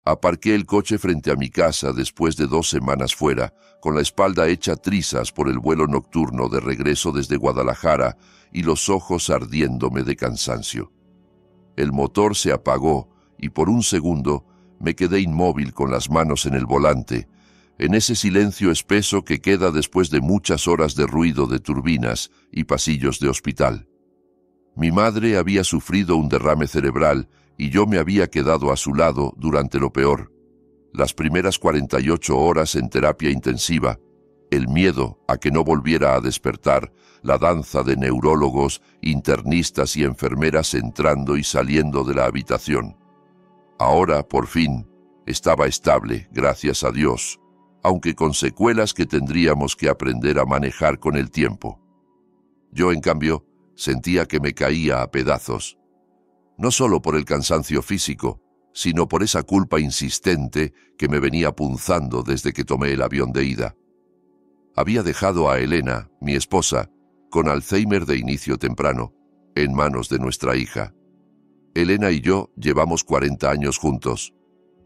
Aparqué el coche frente a mi casa después de 2 semanas fuera, con la espalda hecha trizas por el vuelo nocturno de regreso desde Guadalajara y los ojos ardiéndome de cansancio. El motor se apagó y por un segundo me quedé inmóvil con las manos en el volante, en ese silencio espeso que queda después de muchas horas de ruido de turbinas y pasillos de hospital. Mi madre había sufrido un derrame cerebral y yo me había quedado a su lado durante lo peor. Las primeras 48 horas en terapia intensiva, el miedo a que no volviera a despertar, la danza de neurólogos, internistas y enfermeras entrando y saliendo de la habitación. Ahora, por fin, estaba estable, gracias a Dios, aunque con secuelas que tendríamos que aprender a manejar con el tiempo. Yo, en cambio, sentía que me caía a pedazos, no solo por el cansancio físico, sino por esa culpa insistente que me venía punzando desde que tomé el avión de ida. Había dejado a Elena, mi esposa, con Alzheimer de inicio temprano, en manos de nuestra hija. Elena y yo llevamos 40 años juntos.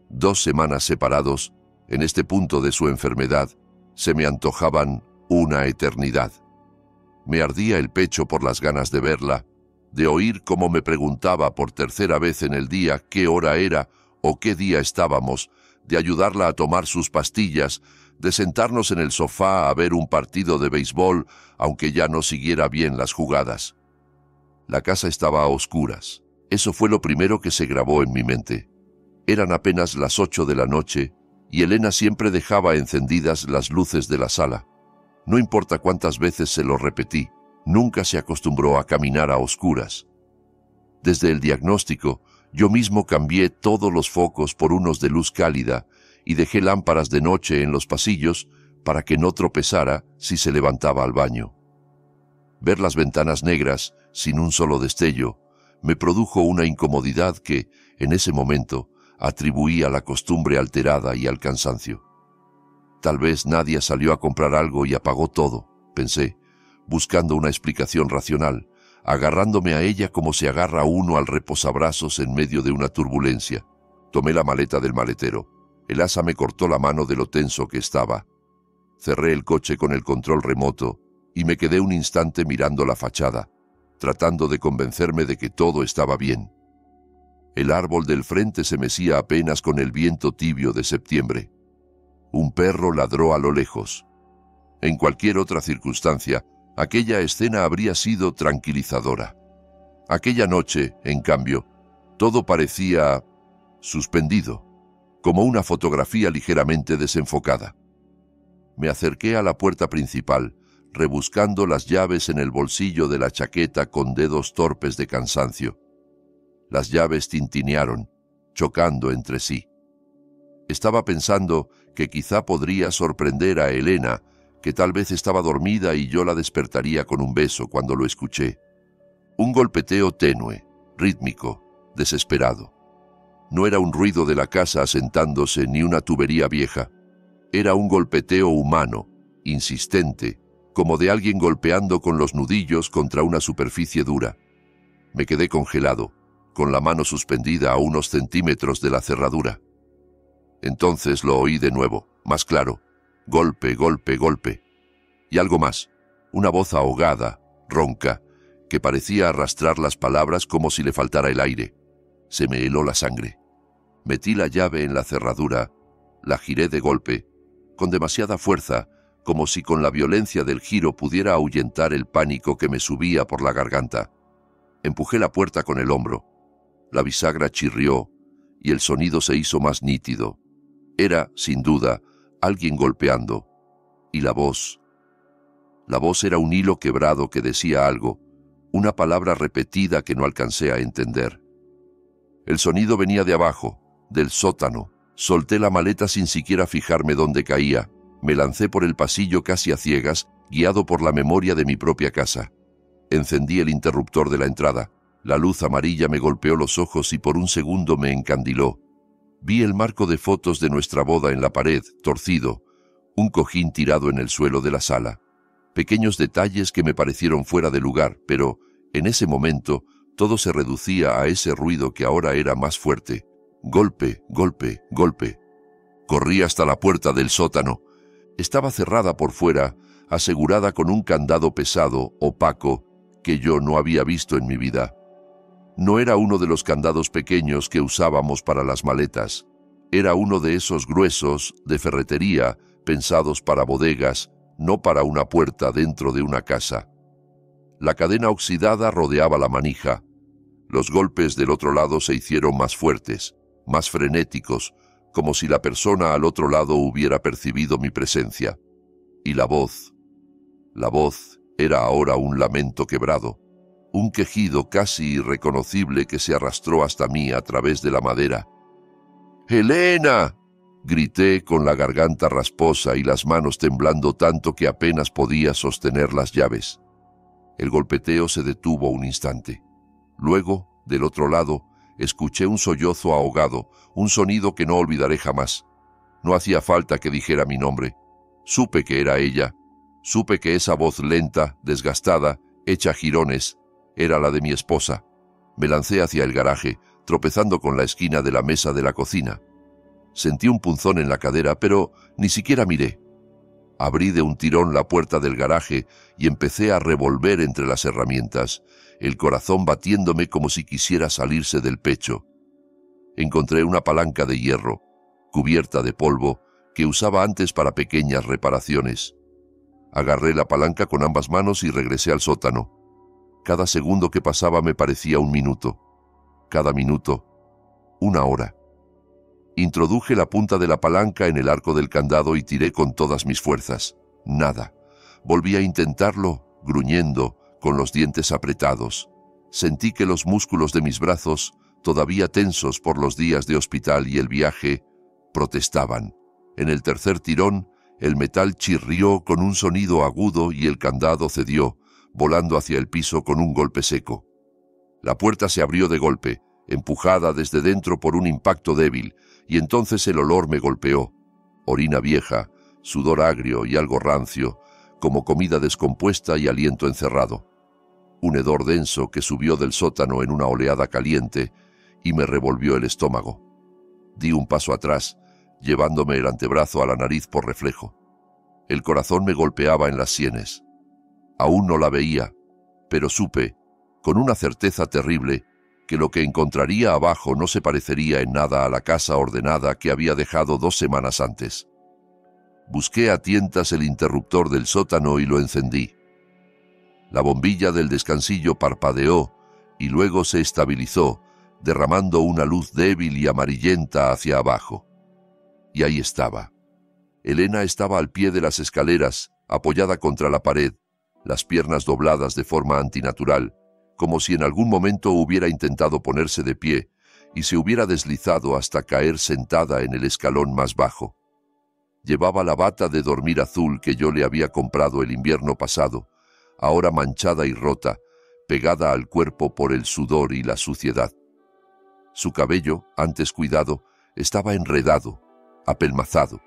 2 semanas separados, en este punto de su enfermedad, se me antojaban una eternidad. Me ardía el pecho por las ganas de verla, de oír cómo me preguntaba por tercera vez en el día qué hora era o qué día estábamos, de ayudarla a tomar sus pastillas, de sentarnos en el sofá a ver un partido de béisbol, aunque ya no siguiera bien las jugadas. La casa estaba a oscuras. Eso fue lo primero que se grabó en mi mente. Eran apenas las 8 de la noche y Elena siempre dejaba encendidas las luces de la sala. No importa cuántas veces se lo repetí, nunca se acostumbró a caminar a oscuras. Desde el diagnóstico, yo mismo cambié todos los focos por unos de luz cálida y dejé lámparas de noche en los pasillos para que no tropezara si se levantaba al baño. Ver las ventanas negras, sin un solo destello, me produjo una incomodidad que, en ese momento, atribuí a la costumbre alterada y al cansancio. Tal vez Nadia salió a comprar algo y apagó todo, pensé, buscando una explicación racional, agarrándome a ella como se agarra uno al reposabrazos en medio de una turbulencia. Tomé la maleta del maletero. El asa me cortó la mano de lo tenso que estaba. Cerré el coche con el control remoto y me quedé un instante mirando la fachada, tratando de convencerme de que todo estaba bien. El árbol del frente se mecía apenas con el viento tibio de septiembre. Un perro ladró a lo lejos. En cualquier otra circunstancia, aquella escena habría sido tranquilizadora. Aquella noche, en cambio, todo parecía suspendido, como una fotografía ligeramente desenfocada. Me acerqué a la puerta principal, rebuscando las llaves en el bolsillo de la chaqueta con dedos torpes de cansancio. Las llaves tintinearon, chocando entre sí. Estaba pensando que quizá podría sorprender a Elena, que tal vez estaba dormida y yo la despertaría con un beso cuando lo escuché. Un golpeteo tenue, rítmico, desesperado. No era un ruido de la casa asentándose ni una tubería vieja. Era un golpeteo humano, insistente, como de alguien golpeando con los nudillos contra una superficie dura. Me quedé congelado, con la mano suspendida a unos centímetros de la cerradura. Entonces lo oí de nuevo, más claro. Golpe, golpe, golpe. Y algo más, una voz ahogada, ronca, que parecía arrastrar las palabras como si le faltara el aire. Se me heló la sangre. Metí la llave en la cerradura, la giré de golpe, con demasiada fuerza, como si con la violencia del giro pudiera ahuyentar el pánico que me subía por la garganta. Empujé la puerta con el hombro. La bisagra chirrió y el sonido se hizo más nítido. Era, sin duda, alguien golpeando. Y la voz. La voz era un hilo quebrado que decía algo, una palabra repetida que no alcancé a entender. El sonido venía de abajo, del sótano. Solté la maleta sin siquiera fijarme dónde caía. Me lancé por el pasillo casi a ciegas, guiado por la memoria de mi propia casa. Encendí el interruptor de la entrada. La luz amarilla me golpeó los ojos y por un segundo me encandiló. Vi el marco de fotos de nuestra boda en la pared, torcido, un cojín tirado en el suelo de la sala. Pequeños detalles que me parecieron fuera de lugar, pero, en ese momento, todo se reducía a ese ruido que ahora era más fuerte, Golpe, golpe, golpe. Corrí hasta la puerta del sótano. Estaba cerrada por fuera, asegurada con un candado pesado, opaco, que yo no había visto en mi vida. No era uno de los candados pequeños que usábamos para las maletas. Era uno de esos gruesos, de ferretería, pensados para bodegas, no para una puerta dentro de una casa. La cadena oxidada rodeaba la manija. Los golpes del otro lado se hicieron más fuertes, más frenéticos, como si la persona al otro lado hubiera percibido mi presencia. Y la voz era ahora un lamento quebrado, un quejido casi irreconocible que se arrastró hasta mí a través de la madera. ¡Helena!, grité con la garganta rasposa y las manos temblando tanto que apenas podía sostener las llaves. El golpeteo se detuvo un instante. Luego, del otro lado, escuché un sollozo ahogado, un sonido que no olvidaré jamás. No hacía falta que dijera mi nombre. Supe que era ella. Supe que esa voz lenta, desgastada, hecha jirones, era la de mi esposa. Me lancé hacia el garaje, tropezando con la esquina de la mesa de la cocina. Sentí un punzón en la cadera, pero ni siquiera miré. Abrí de un tirón la puerta del garaje y empecé a revolver entre las herramientas, el corazón batiéndome como si quisiera salirse del pecho. Encontré una palanca de hierro, cubierta de polvo, que usaba antes para pequeñas reparaciones. Agarré la palanca con ambas manos y regresé al sótano. Cada segundo que pasaba me parecía un minuto. Cada minuto, una hora. Introduje la punta de la palanca en el arco del candado y tiré con todas mis fuerzas. Nada. Volví a intentarlo, gruñendo, con los dientes apretados. Sentí que los músculos de mis brazos, todavía tensos por los días de hospital y el viaje, protestaban. En el tercer tirón, el metal chirrió con un sonido agudo y el candado cedió, volando hacia el piso con un golpe seco. La puerta se abrió de golpe, empujada desde dentro por un impacto débil, y entonces el olor me golpeó. Orina vieja, sudor agrio y algo rancio, como comida descompuesta y aliento encerrado. Un hedor denso que subió del sótano en una oleada caliente y me revolvió el estómago. Di un paso atrás, llevándome el antebrazo a la nariz por reflejo. El corazón me golpeaba en las sienes. Aún no la veía, pero supe, con una certeza terrible, que lo que encontraría abajo no se parecería en nada a la casa ordenada que había dejado 2 semanas antes. Busqué a tientas el interruptor del sótano y lo encendí. La bombilla del descansillo parpadeó y luego se estabilizó, derramando una luz débil y amarillenta hacia abajo. Y ahí estaba. Helena estaba al pie de las escaleras, apoyada contra la pared, las piernas dobladas de forma antinatural, como si en algún momento hubiera intentado ponerse de pie y se hubiera deslizado hasta caer sentada en el escalón más bajo. Llevaba la bata de dormir azul que yo le había comprado el invierno pasado, ahora manchada y rota, pegada al cuerpo por el sudor y la suciedad. Su cabello, antes cuidado, estaba enredado, apelmazado.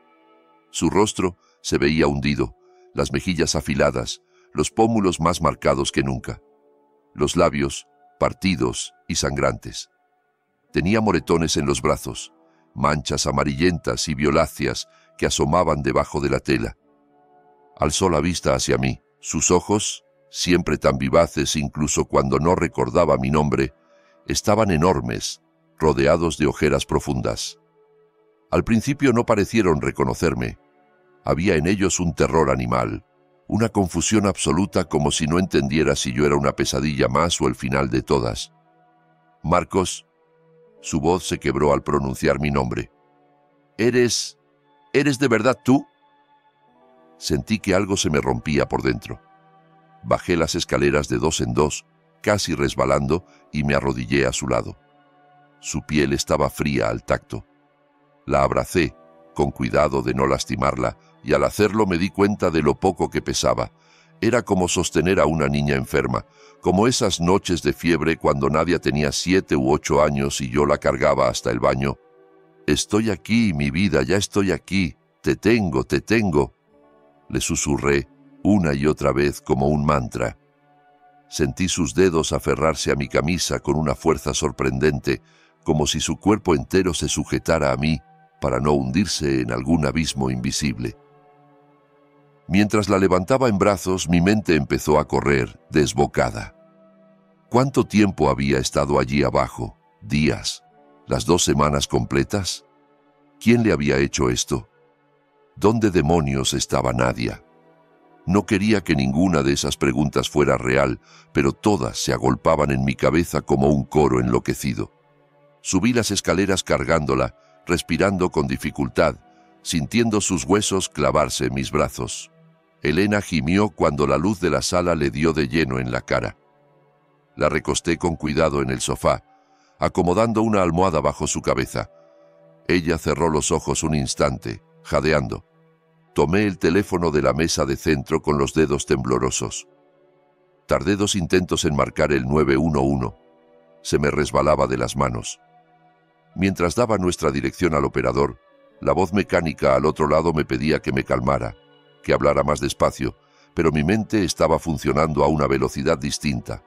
Su rostro se veía hundido, las mejillas afiladas, los pómulos más marcados que nunca. Los labios, partidos y sangrantes. Tenía moretones en los brazos, manchas amarillentas y violáceas que asomaban debajo de la tela. Alzó la vista hacia mí. Sus ojos, siempre tan vivaces incluso cuando no recordaba mi nombre, estaban enormes, rodeados de ojeras profundas. Al principio no parecieron reconocerme. Había en ellos un terror animal, una confusión absoluta como si no entendiera si yo era una pesadilla más o el final de todas. Marcos, su voz se quebró al pronunciar mi nombre. ¿Eres de verdad tú? Sentí que algo se me rompía por dentro. Bajé las escaleras de 2 en 2, casi resbalando, y me arrodillé a su lado. Su piel estaba fría al tacto. La abracé, con cuidado de no lastimarla, y al hacerlo me di cuenta de lo poco que pesaba. Era como sostener a una niña enferma, como esas noches de fiebre cuando Nadia tenía 7 u 8 años y yo la cargaba hasta el baño. «Estoy aquí, mi vida, ya estoy aquí. Te tengo, te tengo», le susurré una y otra vez como un mantra. Sentí sus dedos aferrarse a mi camisa con una fuerza sorprendente, como si su cuerpo entero se sujetara a mí para no hundirse en algún abismo invisible. Mientras la levantaba en brazos, mi mente empezó a correr, desbocada. ¿Cuánto tiempo había estado allí abajo? ¿Días? ¿Las 2 semanas completas? ¿Quién le había hecho esto? ¿Dónde demonios estaba Nadia? No quería que ninguna de esas preguntas fuera real, pero todas se agolpaban en mi cabeza como un coro enloquecido. Subí las escaleras cargándola, respirando con dificultad, sintiendo sus huesos clavarse en mis brazos. Elena gimió cuando la luz de la sala le dio de lleno en la cara. La recosté con cuidado en el sofá, acomodando una almohada bajo su cabeza. Ella cerró los ojos un instante, jadeando. Tomé el teléfono de la mesa de centro con los dedos temblorosos. Tardé 2 intentos en marcar el 911. Se me resbalaba de las manos. Mientras daba nuestra dirección al operador, la voz mecánica al otro lado me pedía que me calmara, que hablara más despacio, pero mi mente estaba funcionando a una velocidad distinta.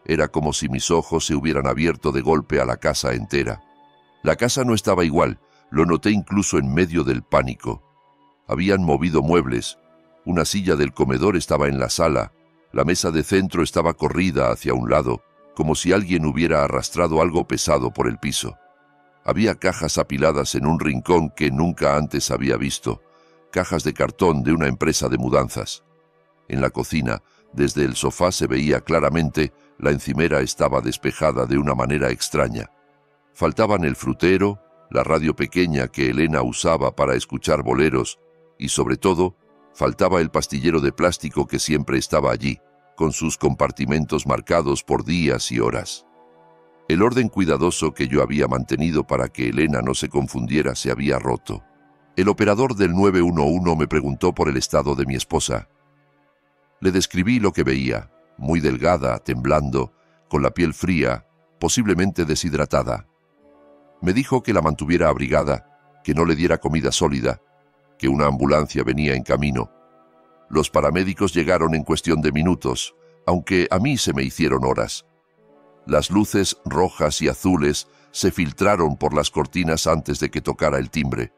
Era como si mis ojos se hubieran abierto de golpe a la casa entera. La casa no estaba igual, lo noté incluso en medio del pánico. Habían movido muebles, una silla del comedor estaba en la sala, la mesa de centro estaba corrida hacia un lado, como si alguien hubiera arrastrado algo pesado por el piso. Había cajas apiladas en un rincón que nunca antes había visto, cajas de cartón de una empresa de mudanzas. En la cocina, desde el sofá se veía claramente, la encimera estaba despejada de una manera extraña. Faltaban el frutero, la radio pequeña que Elena usaba para escuchar boleros, y sobre todo, faltaba el pastillero de plástico que siempre estaba allí, con sus compartimentos marcados por días y horas. El orden cuidadoso que yo había mantenido para que Elena no se confundiera se había roto. El operador del 911 me preguntó por el estado de mi esposa. Le describí lo que veía, muy delgada, temblando, con la piel fría, posiblemente deshidratada. Me dijo que la mantuviera abrigada, que no le diera comida sólida, que una ambulancia venía en camino. Los paramédicos llegaron en cuestión de minutos, aunque a mí se me hicieron horas. Las luces rojas y azules se filtraron por las cortinas antes de que tocara el timbre.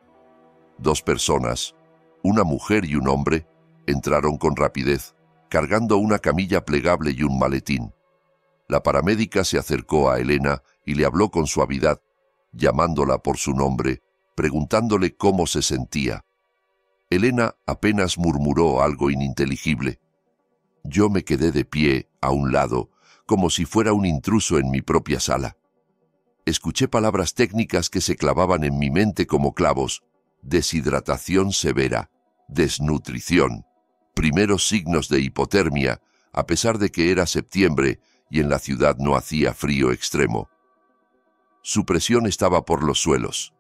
2 personas, una mujer y un hombre, entraron con rapidez, cargando una camilla plegable y un maletín. La paramédica se acercó a Elena y le habló con suavidad, llamándola por su nombre, preguntándole cómo se sentía. Elena apenas murmuró algo ininteligible. Yo me quedé de pie, a un lado, como si fuera un intruso en mi propia sala. Escuché palabras técnicas que se clavaban en mi mente como clavos. Deshidratación severa, desnutrición, primeros signos de hipotermia, a pesar de que era septiembre y en la ciudad no hacía frío extremo. Su presión estaba por los suelos.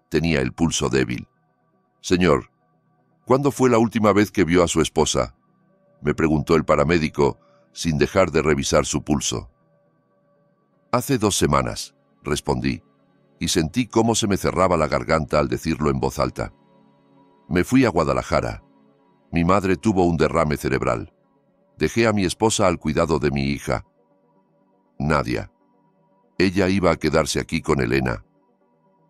Tenía el pulso débil. «Señor, ¿cuándo fue la última vez que vio a su esposa?», me preguntó el paramédico, sin dejar de revisar su pulso. «Hace 2 semanas», respondí, y sentí cómo se me cerraba la garganta al decirlo en voz alta. Me fui a Guadalajara. Mi madre tuvo un derrame cerebral. Dejé a mi esposa al cuidado de mi hija, Nadia. Ella iba a quedarse aquí con Elena.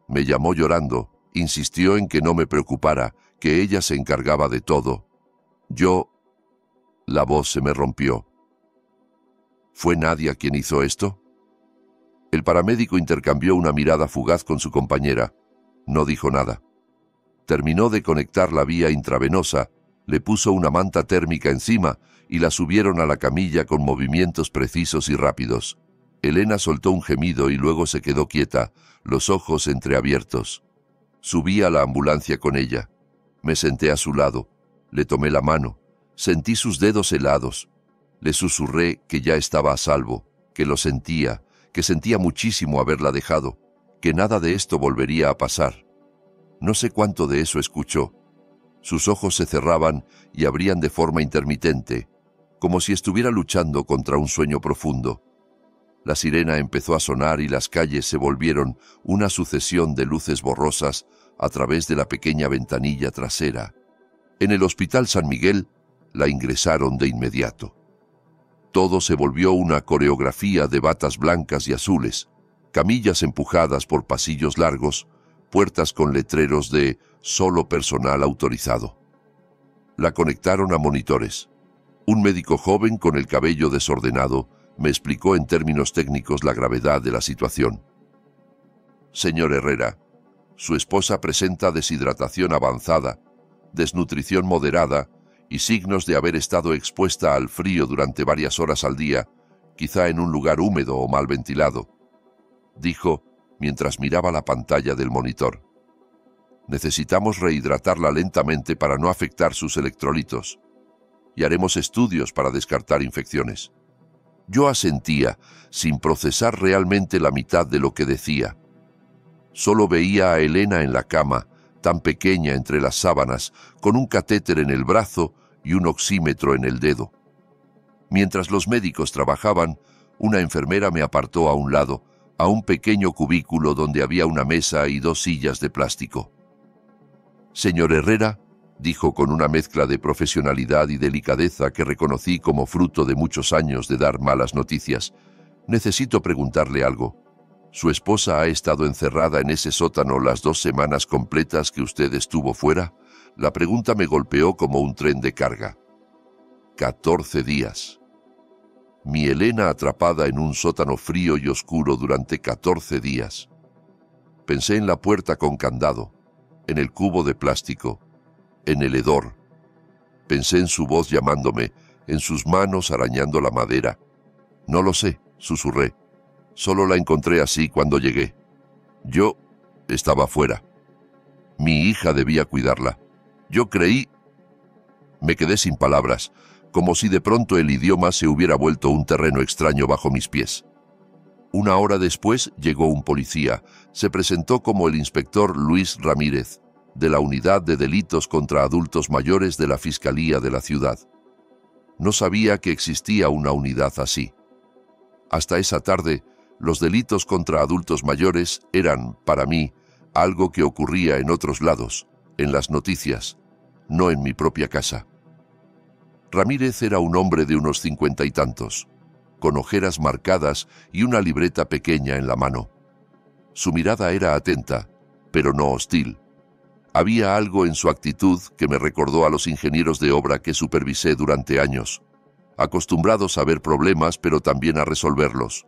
Me llamó llorando, insistió en que no me preocupara, que ella se encargaba de todo. La voz se me rompió. ¿Fue Nadia quien hizo esto? El paramédico intercambió una mirada fugaz con su compañera. No dijo nada. Terminó de conectar la vía intravenosa, le puso una manta térmica encima y la subieron a la camilla con movimientos precisos y rápidos. Elena soltó un gemido y luego se quedó quieta, los ojos entreabiertos. Subí a la ambulancia con ella. Me senté a su lado. Le tomé la mano. Sentí sus dedos helados. Le susurré que ya estaba a salvo, que lo sentía, que sentía muchísimo haberla dejado, que nada de esto volvería a pasar. No sé cuánto de eso escuchó. Sus ojos se cerraban y abrían de forma intermitente, como si estuviera luchando contra un sueño profundo. La sirena empezó a sonar y las calles se volvieron una sucesión de luces borrosas a través de la pequeña ventanilla trasera. En el Hospital San Miguel la ingresaron de inmediato. Todo se volvió una coreografía de batas blancas y azules, camillas empujadas por pasillos largos, puertas con letreros de «Solo personal autorizado». La conectaron a monitores. Un médico joven con el cabello desordenado me explicó en términos técnicos la gravedad de la situación. «Señor Herrera, su esposa presenta deshidratación avanzada, desnutrición moderada y signos de haber estado expuesta al frío durante varias horas al día, quizá en un lugar húmedo o mal ventilado», dijo mientras miraba la pantalla del monitor. «Necesitamos rehidratarla lentamente para no afectar sus electrolitos y haremos estudios para descartar infecciones». Yo asentía, sin procesar realmente la mitad de lo que decía. Solo veía a Elena en la cama, tan pequeña entre las sábanas, con un catéter en el brazo y un oxímetro en el dedo. Mientras los médicos trabajaban, una enfermera me apartó a un lado, a un pequeño cubículo donde había una mesa y 2 sillas de plástico. «Señor Herrera», dijo con una mezcla de profesionalidad y delicadeza que reconocí como fruto de muchos años de dar malas noticias, «necesito preguntarle algo. ¿Su esposa ha estado encerrada en ese sótano las 2 semanas completas que usted estuvo fuera?» La pregunta me golpeó como un tren de carga. 14 días. Mi Elena atrapada en un sótano frío y oscuro durante 14 días. Pensé en la puerta con candado, en el cubo de plástico, en el hedor. Pensé en su voz llamándome, en sus manos arañando la madera. «No lo sé», susurré. «Solo la encontré así cuando llegué. Yo estaba fuera. Mi hija debía cuidarla. Yo creí...». Me quedé sin palabras, como si de pronto el idioma se hubiera vuelto un terreno extraño bajo mis pies. 1 hora después llegó un policía. Se presentó como el inspector Luis Ramírez, de la Unidad de Delitos contra Adultos Mayores de la Fiscalía de la ciudad. No sabía que existía una unidad así. Hasta esa tarde, los delitos contra adultos mayores eran, para mí, algo que ocurría en otros lados, en las noticias, no en mi propia casa. Ramírez era un hombre de unos 50 y tantos, con ojeras marcadas y una libreta pequeña en la mano. Su mirada era atenta, pero no hostil. Había algo en su actitud que me recordó a los ingenieros de obra que supervisé durante años, acostumbrados a ver problemas pero también a resolverlos.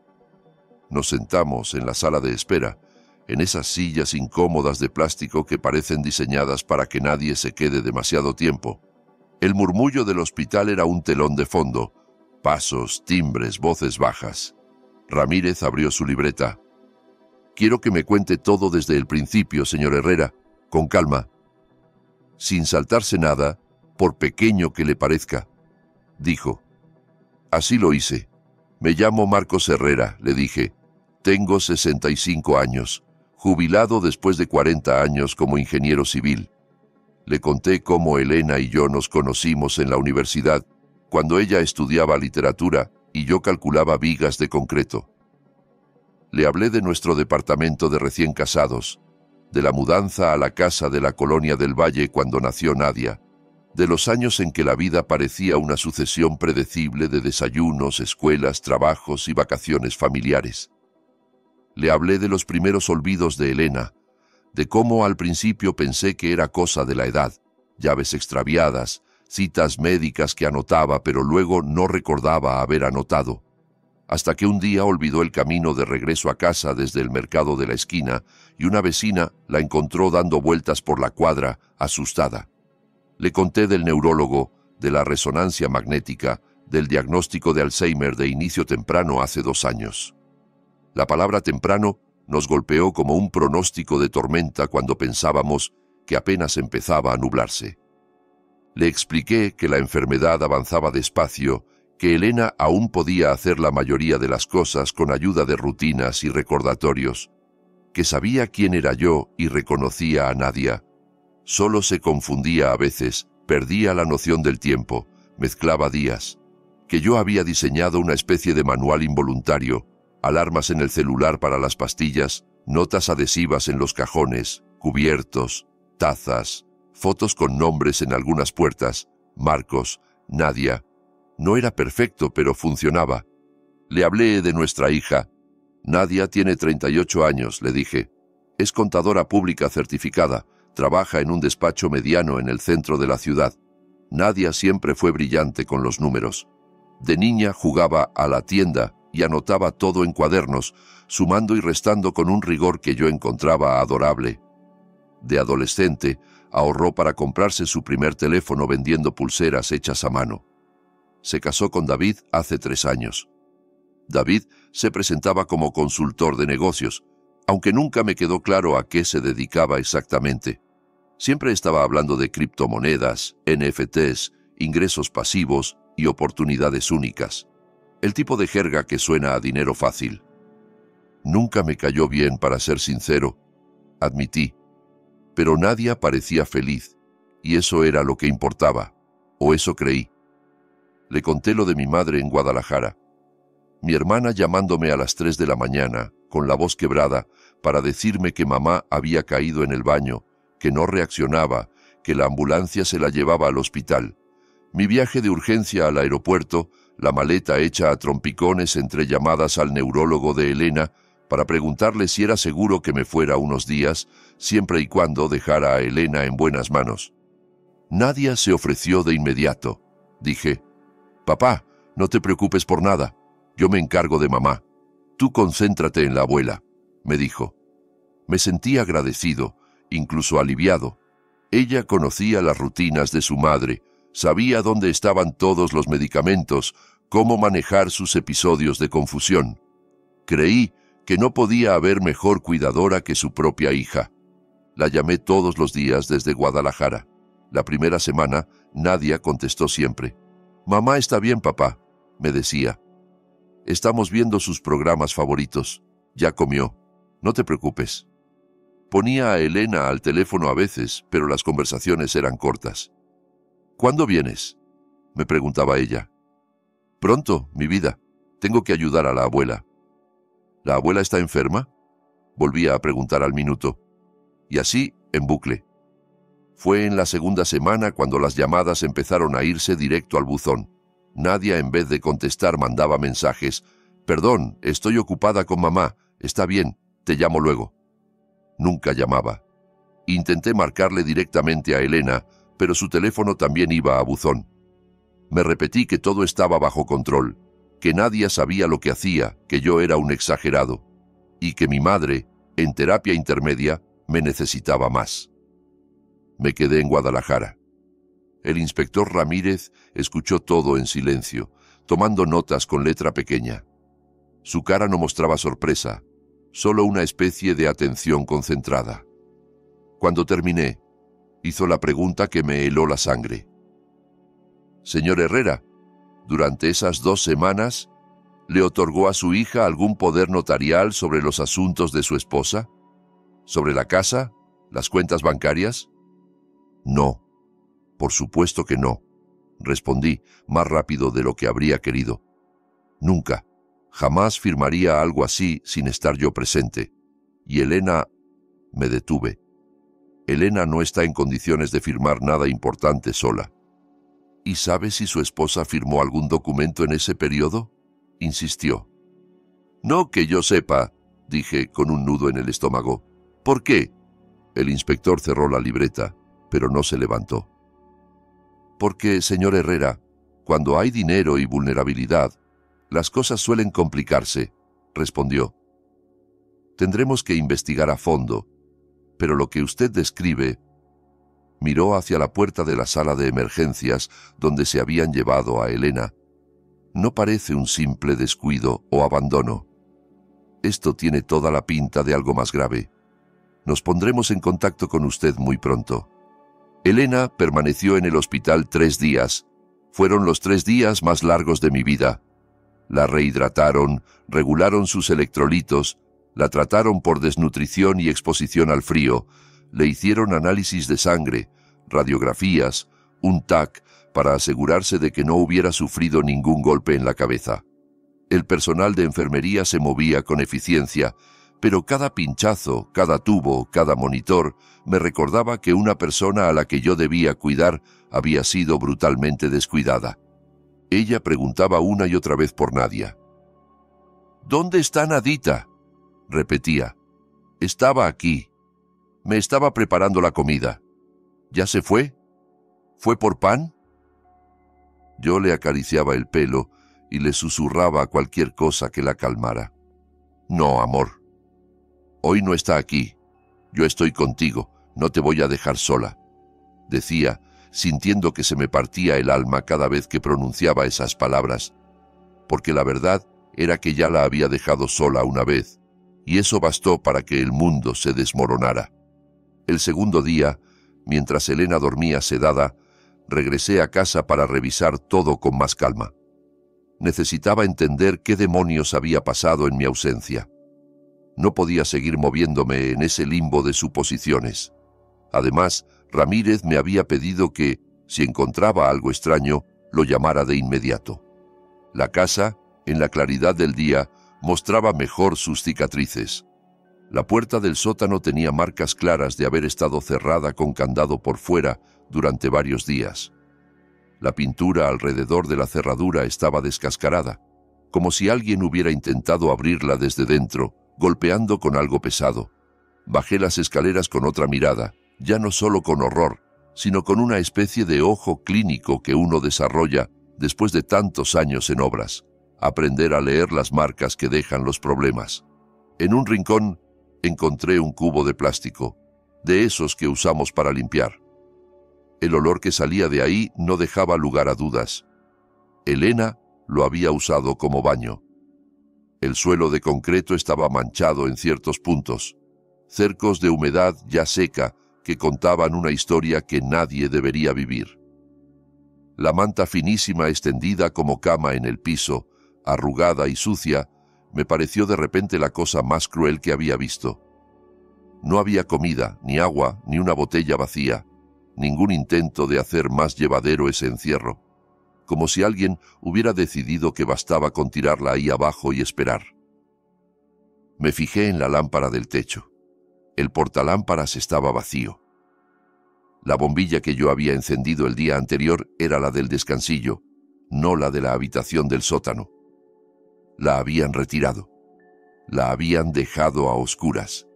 Nos sentamos en la sala de espera, en esas sillas incómodas de plástico que parecen diseñadas para que nadie se quede demasiado tiempo. El murmullo del hospital era un telón de fondo, pasos, timbres, voces bajas. Ramírez abrió su libreta. «Quiero que me cuente todo desde el principio, señor Herrera, con calma, sin saltarse nada, por pequeño que le parezca», dijo. Así lo hice. «Me llamo Marcos Herrera», le dije. «Tengo 65 años, jubilado después de 40 años como ingeniero civil». Le conté cómo Elena y yo nos conocimos en la universidad, cuando ella estudiaba literatura y yo calculaba vigas de concreto. Le hablé de nuestro departamento de recién casados, de la mudanza a la casa de la Colonia del Valle cuando nació Nadia, de los años en que la vida parecía una sucesión predecible de desayunos, escuelas, trabajos y vacaciones familiares. Le hablé de los primeros olvidos de Elena, de cómo al principio pensé que era cosa de la edad, llaves extraviadas, citas médicas que anotaba pero luego no recordaba haber anotado, hasta que un día olvidó el camino de regreso a casa desde el mercado de la esquina y una vecina la encontró dando vueltas por la cuadra, asustada. Le conté del neurólogo, de la resonancia magnética, del diagnóstico de Alzheimer de inicio temprano hace 2 años. La palabra temprano nos golpeó como un pronóstico de tormenta cuando pensábamos que apenas empezaba a nublarse. Le expliqué que la enfermedad avanzaba despacio, que Elena aún podía hacer la mayoría de las cosas con ayuda de rutinas y recordatorios, que sabía quién era yo y reconocía a Nadia. Solo se confundía a veces, perdía la noción del tiempo, mezclaba días, que yo había diseñado una especie de manual involuntario, alarmas en el celular para las pastillas, notas adhesivas en los cajones, cubiertos, tazas, fotos con nombres en algunas puertas, Marcos, Nadia. No era perfecto, pero funcionaba. Le hablé de nuestra hija, Nadia tiene 38 años, le dije. Es contadora pública certificada, trabaja en un despacho mediano en el centro de la ciudad. Nadia siempre fue brillante con los números. De niña jugaba a la tienda y anotaba todo en cuadernos, sumando y restando con un rigor que yo encontraba adorable. De adolescente, ahorró para comprarse su primer teléfono vendiendo pulseras hechas a mano. Se casó con David hace 3 años. David se presentaba como consultor de negocios, aunque nunca me quedó claro a qué se dedicaba exactamente. Siempre estaba hablando de criptomonedas, NFTs, ingresos pasivos y oportunidades únicas. El tipo de jerga que suena a dinero fácil. Nunca me cayó bien, para ser sincero, admití. Pero Nadia parecía feliz, y eso era lo que importaba, o eso creí. Le conté lo de mi madre en Guadalajara. Mi hermana llamándome a las 3 de la mañana, con la voz quebrada, para decirme que mamá había caído en el baño, que no reaccionaba, que la ambulancia se la llevaba al hospital. Mi viaje de urgencia al aeropuerto, la maleta hecha a trompicones entre llamadas al neurólogo de Elena, para preguntarle si era seguro que me fuera unos días, siempre y cuando dejara a Elena en buenas manos. Nadia se ofreció de inmediato. Dije, «Papá, no te preocupes por nada. Yo me encargo de mamá. Tú concéntrate en la abuela», me dijo. Me sentí agradecido, incluso aliviado. Ella conocía las rutinas de su madre, sabía dónde estaban todos los medicamentos, cómo manejar sus episodios de confusión. Creí que no podía haber mejor cuidadora que su propia hija. La llamé todos los días desde Guadalajara. La primera semana, Nadia contestó siempre. «Mamá está bien, papá», me decía. «Estamos viendo sus programas favoritos. Ya comió. No te preocupes». Ponía a Elena al teléfono a veces, pero las conversaciones eran cortas. «¿Cuándo vienes?», me preguntaba ella. «Pronto, mi vida. Tengo que ayudar a la abuela». «¿La abuela está enferma?», volvía a preguntar al minuto. Y así, en bucle. Fue en la segunda semana cuando las llamadas empezaron a irse directo al buzón. Nadia, en vez de contestar, mandaba mensajes. «Perdón, estoy ocupada con mamá. Está bien, te llamo luego». Nunca llamaba. Intenté marcarle directamente a Elena, pero su teléfono también iba a buzón. Me repetí que todo estaba bajo control, que Nadia sabía lo que hacía, que yo era un exagerado, y que mi madre, en terapia intermedia, me necesitaba más. Me quedé en Guadalajara. El inspector Ramírez escuchó todo en silencio, tomando notas con letra pequeña. Su cara no mostraba sorpresa, solo una especie de atención concentrada. Cuando terminé, hizo la pregunta que me heló la sangre. «Señor Herrera, durante esas 2 semanas, ¿le otorgó a su hija algún poder notarial sobre los asuntos de su esposa? ¿Sobre la casa? ¿Las cuentas bancarias?» «No, por supuesto que no», respondí más rápido de lo que habría querido. «Nunca, jamás firmaría algo así sin estar yo presente. Y Elena...» Me detuve. «Elena no está en condiciones de firmar nada importante sola». «¿Y sabe si su esposa firmó algún documento en ese periodo?», insistió. «No que yo sepa», dije con un nudo en el estómago. «¿Por qué?». El inspector cerró la libreta, pero no se levantó. «Porque, señor Herrera, cuando hay dinero y vulnerabilidad, las cosas suelen complicarse», respondió. «Tendremos que investigar a fondo, pero lo que usted describe...». Miró hacia la puerta de la sala de emergencias donde se habían llevado a Elena. «No parece un simple descuido o abandono. Esto tiene toda la pinta de algo más grave. Nos pondremos en contacto con usted muy pronto». Elena permaneció en el hospital 3 días. Fueron los 3 días más largos de mi vida. La rehidrataron, regularon sus electrolitos, la trataron por desnutrición y exposición al frío, le hicieron análisis de sangre, radiografías, un TAC, para asegurarse de que no hubiera sufrido ningún golpe en la cabeza. El personal de enfermería se movía con eficiencia, pero cada pinchazo, cada tubo, cada monitor me recordaba que una persona a la que yo debía cuidar había sido brutalmente descuidada. Ella preguntaba una y otra vez por Nadia. «¿Dónde está Nadita?», repetía. Estaba aquí. Me estaba preparando la comida. ¿Ya se fue? ¿Fue por pan? Yo le acariciaba el pelo y le susurraba cualquier cosa que la calmara. No, amor. Hoy no está aquí. Yo estoy contigo. No te voy a dejar sola, decía, sintiendo que se me partía el alma cada vez que pronunciaba esas palabras, porque la verdad era que ya la había dejado sola una vez, y eso bastó para que el mundo se desmoronara. El segundo día, mientras Elena dormía sedada, regresé a casa para revisar todo con más calma. Necesitaba entender qué demonios había pasado en mi ausencia. No podía seguir moviéndome en ese limbo de suposiciones. Además, Ramírez me había pedido que, si encontraba algo extraño, lo llamara de inmediato. La casa, en la claridad del día, mostraba mejor sus cicatrices. La puerta del sótano tenía marcas claras de haber estado cerrada con candado por fuera durante varios días. La pintura alrededor de la cerradura estaba descascarada, como si alguien hubiera intentado abrirla desde dentro, golpeando con algo pesado. Bajé las escaleras con otra mirada, ya no solo con horror, sino con una especie de ojo clínico que uno desarrolla después de tantos años en obras, aprender a leer las marcas que dejan los problemas. En un rincón encontré un cubo de plástico, de esos que usamos para limpiar. El olor que salía de ahí no dejaba lugar a dudas. Elena lo había usado como baño. El suelo de concreto estaba manchado en ciertos puntos, cercos de humedad ya seca que contaban una historia que nadie debería vivir. La manta finísima extendida como cama en el piso, arrugada y sucia, me pareció de repente la cosa más cruel que había visto. No había comida, ni agua, ni una botella vacía, ningún intento de hacer más llevadero ese encierro, como si alguien hubiera decidido que bastaba con tirarla ahí abajo y esperar. Me fijé en la lámpara del techo. El portalámparas estaba vacío. La bombilla que yo había encendido el día anterior era la del descansillo, no la de la habitación del sótano. La habían retirado. La habían dejado a oscuras.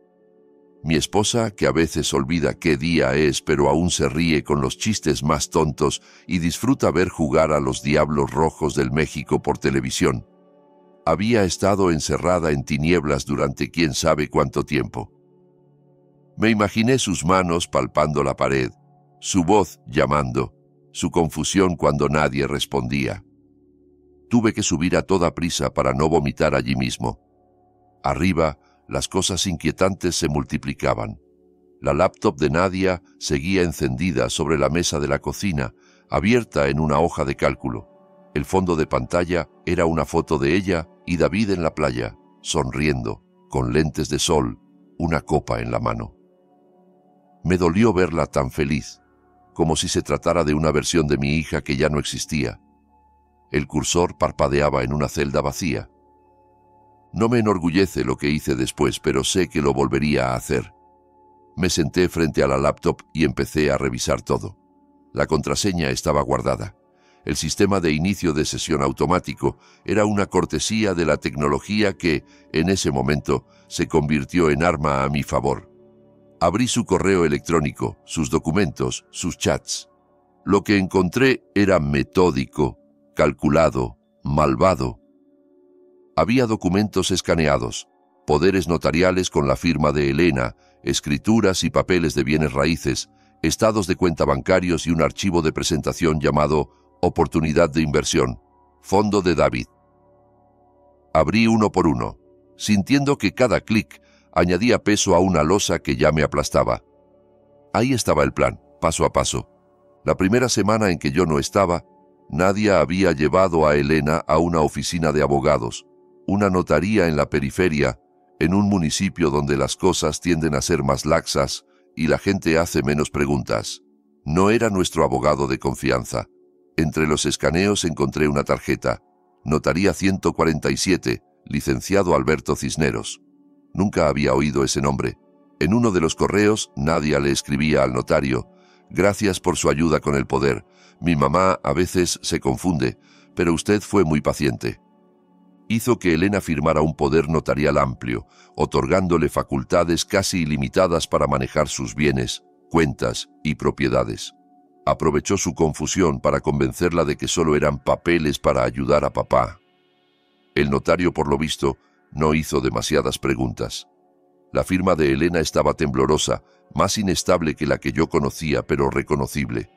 Mi esposa, que a veces olvida qué día es, pero aún se ríe con los chistes más tontos y disfruta ver jugar a los Diablos Rojos del México por televisión, había estado encerrada en tinieblas durante quién sabe cuánto tiempo. Me imaginé sus manos palpando la pared, su voz llamando, su confusión cuando nadie respondía. Tuve que subir a toda prisa para no vomitar allí mismo. Arriba, las cosas inquietantes se multiplicaban. La laptop de Nadia seguía encendida sobre la mesa de la cocina, abierta en una hoja de cálculo. El fondo de pantalla era una foto de ella y David en la playa, sonriendo, con lentes de sol, una copa en la mano. Me dolió verla tan feliz, como si se tratara de una versión de mi hija que ya no existía. El cursor parpadeaba en una celda vacía. No me enorgullece lo que hice después, pero sé que lo volvería a hacer. Me senté frente a la laptop y empecé a revisar todo. La contraseña estaba guardada. El sistema de inicio de sesión automático era una cortesía de la tecnología que, en ese momento, se convirtió en arma a mi favor. Abrí su correo electrónico, sus documentos, sus chats. Lo que encontré era metódico, calculado, malvado. Había documentos escaneados, poderes notariales con la firma de Elena, escrituras y papeles de bienes raíces, estados de cuenta bancarios y un archivo de presentación llamado Oportunidad de Inversión, Fondo de David. Abrí uno por uno, sintiendo que cada clic añadía peso a una losa que ya me aplastaba. Ahí estaba el plan, paso a paso. La primera semana en que yo no estaba, Nadia había llevado a Elena a una oficina de abogados, una notaría en la periferia, en un municipio donde las cosas tienden a ser más laxas y la gente hace menos preguntas. No era nuestro abogado de confianza. Entre los escaneos encontré una tarjeta, Notaría 147, licenciado Alberto Cisneros. Nunca había oído ese nombre. En uno de los correos, Nadia le escribía al notario: «Gracias por su ayuda con el poder. Mi mamá a veces se confunde, pero usted fue muy paciente». Hizo que Elena firmara un poder notarial amplio, otorgándole facultades casi ilimitadas para manejar sus bienes, cuentas y propiedades. Aprovechó su confusión para convencerla de que solo eran papeles para ayudar a papá. El notario, por lo visto, no hizo demasiadas preguntas. La firma de Elena estaba temblorosa, más inestable que la que yo conocía, pero reconocible.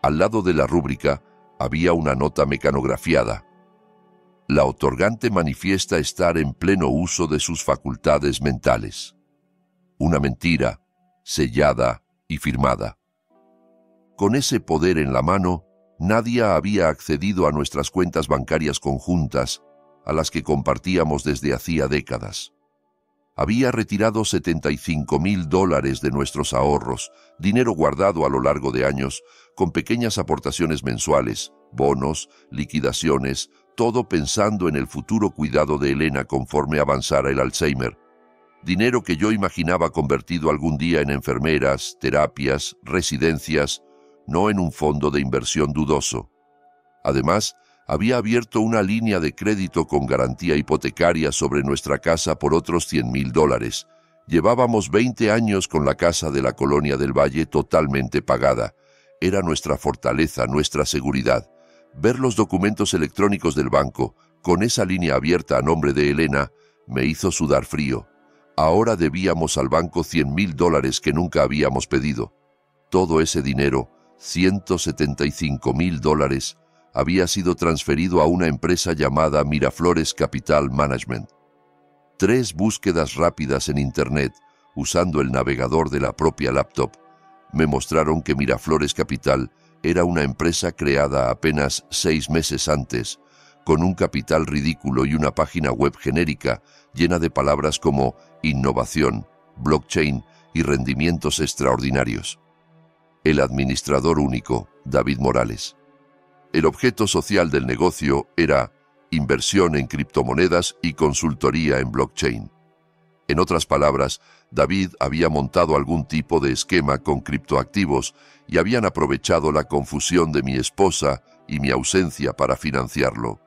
Al lado de la rúbrica había una nota mecanografiada. La otorgante manifiesta estar en pleno uso de sus facultades mentales. Una mentira, sellada y firmada. Con ese poder en la mano, Nadia había accedido a nuestras cuentas bancarias conjuntas, a las que compartíamos desde hacía décadas. Había retirado $75,000 de nuestros ahorros, dinero guardado a lo largo de años, con pequeñas aportaciones mensuales, bonos, liquidaciones, todo pensando en el futuro cuidado de Elena conforme avanzara el Alzheimer. Dinero que yo imaginaba convertido algún día en enfermeras, terapias, residencias, no en un fondo de inversión dudoso. Además, había abierto una línea de crédito con garantía hipotecaria sobre nuestra casa por otros $100,000. Llevábamos 20 años con la casa de la Colonia del Valle totalmente pagada. Era nuestra fortaleza, nuestra seguridad. Ver los documentos electrónicos del banco, con esa línea abierta a nombre de Elena, me hizo sudar frío. Ahora debíamos al banco $100,000 que nunca habíamos pedido. Todo ese dinero, $175,000, había sido transferido a una empresa llamada Miraflores Capital Management. 3 búsquedas rápidas en Internet, usando el navegador de la propia laptop, me mostraron que Miraflores Capital era una empresa creada apenas 6 meses antes, con un capital ridículo y una página web genérica llena de palabras como innovación, blockchain y rendimientos extraordinarios. El administrador único, David Morales. El objeto social del negocio era inversión en criptomonedas y consultoría en blockchain. En otras palabras, David había montado algún tipo de esquema con criptoactivos y habían aprovechado la confusión de mi esposa y mi ausencia para financiarlo.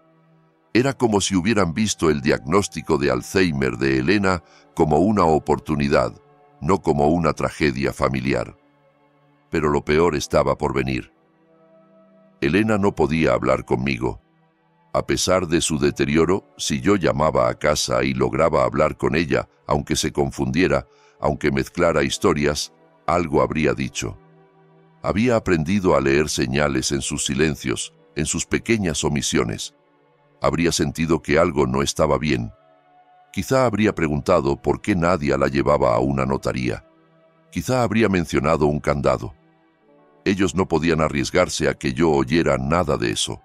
Era como si hubieran visto el diagnóstico de Alzheimer de Elena como una oportunidad, no como una tragedia familiar. Pero lo peor estaba por venir. Elena no podía hablar conmigo. A pesar de su deterioro, si yo llamaba a casa y lograba hablar con ella, aunque se confundiera, aunque mezclara historias, algo habría dicho. Había aprendido a leer señales en sus silencios, en sus pequeñas omisiones. Habría sentido que algo no estaba bien. Quizá habría preguntado por qué Nadia la llevaba a una notaría. Quizá habría mencionado un candado. Ellos no podían arriesgarse a que yo oyera nada de eso.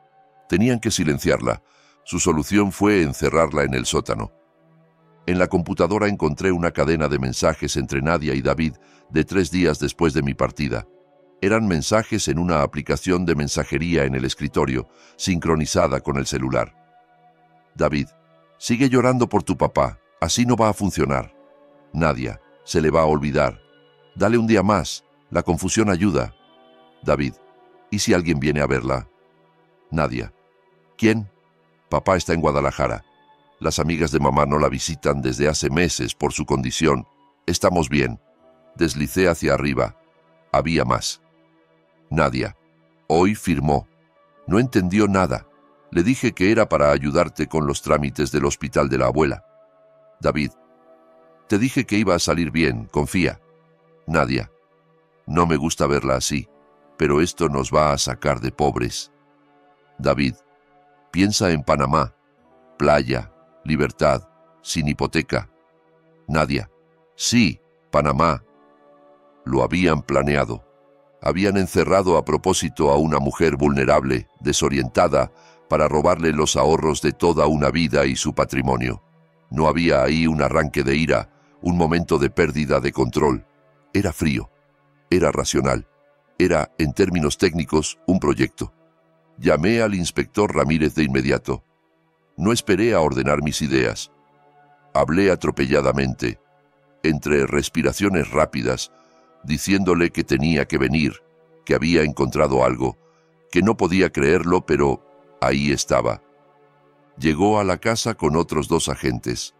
Tenían que silenciarla. Su solución fue encerrarla en el sótano. En la computadora encontré una cadena de mensajes entre Nadia y David de 3 días después de mi partida. Eran mensajes en una aplicación de mensajería en el escritorio, sincronizada con el celular. David, sigue llorando por tu papá. Así no va a funcionar. Nadia, se le va a olvidar. Dale un día más. La confusión ayuda. David, ¿y si alguien viene a verla? Nadia, ¿quién? Papá está en Guadalajara. Las amigas de mamá no la visitan desde hace meses por su condición. Estamos bien. Deslicé hacia arriba. Había más. Nadia, hoy firmó. No entendió nada. Le dije que era para ayudarte con los trámites del hospital de la abuela. David, te dije que iba a salir bien, confía. Nadia, no me gusta verla así, pero esto nos va a sacar de pobres. David, piensa en Panamá, playa, libertad, sin hipoteca. Nadia, sí, Panamá. Lo habían planeado. Habían encerrado a propósito a una mujer vulnerable, desorientada, para robarle los ahorros de toda una vida y su patrimonio. No había ahí un arranque de ira, un momento de pérdida de control. Era frío, era racional, era, en términos técnicos, un proyecto. Llamé al inspector Ramírez de inmediato. No esperé a ordenar mis ideas. Hablé atropelladamente, entre respiraciones rápidas, diciéndole que tenía que venir, que había encontrado algo, que no podía creerlo, pero ahí estaba. Llegó a la casa con otros 2 agentes.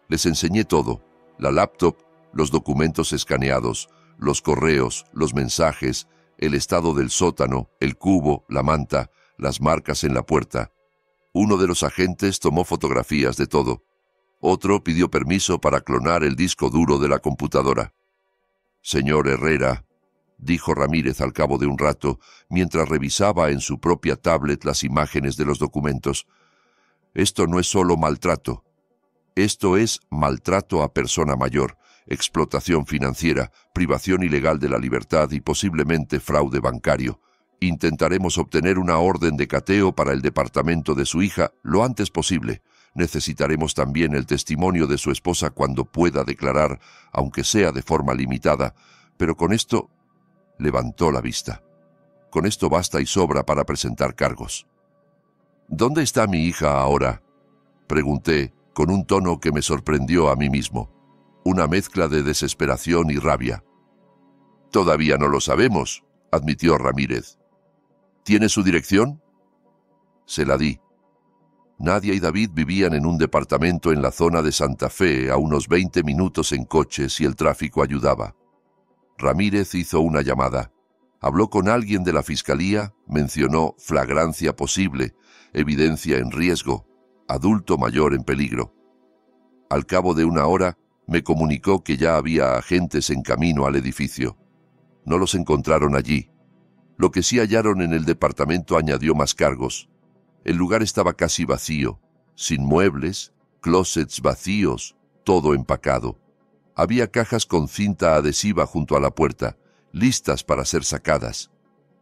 Les enseñé todo: la laptop, los documentos escaneados, los correos, los mensajes, el estado del sótano, el cubo, la manta, las marcas en la puerta. Uno de los agentes tomó fotografías de todo. Otro pidió permiso para clonar el disco duro de la computadora. «Señor Herrera», dijo Ramírez al cabo de un rato, mientras revisaba en su propia tablet las imágenes de los documentos, «esto no es solo maltrato. Esto es maltrato a persona mayor, explotación financiera, privación ilegal de la libertad y posiblemente fraude bancario. Intentaremos obtener una orden de cateo para el departamento de su hija lo antes posible. Necesitaremos también el testimonio de su esposa cuando pueda declarar, aunque sea de forma limitada, pero con esto…» Levantó la vista. «Con esto basta y sobra para presentar cargos». «¿Dónde está mi hija ahora?», pregunté, con un tono que me sorprendió a mí mismo, una mezcla de desesperación y rabia. «Todavía no lo sabemos», admitió Ramírez. «¿Tiene su dirección?». Se la di. Nadia y David vivían en un departamento en la zona de Santa Fe, a unos 20 minutos en coche si el tráfico ayudaba. Ramírez hizo una llamada. Habló con alguien de la fiscalía, mencionó flagrancia posible, evidencia en riesgo, adulto mayor en peligro. Al cabo de una hora, me comunicó que ya había agentes en camino al edificio. No los encontraron allí. Lo que sí hallaron en el departamento añadió más cargos. El lugar estaba casi vacío, sin muebles, closets vacíos, todo empacado. Había cajas con cinta adhesiva junto a la puerta, listas para ser sacadas.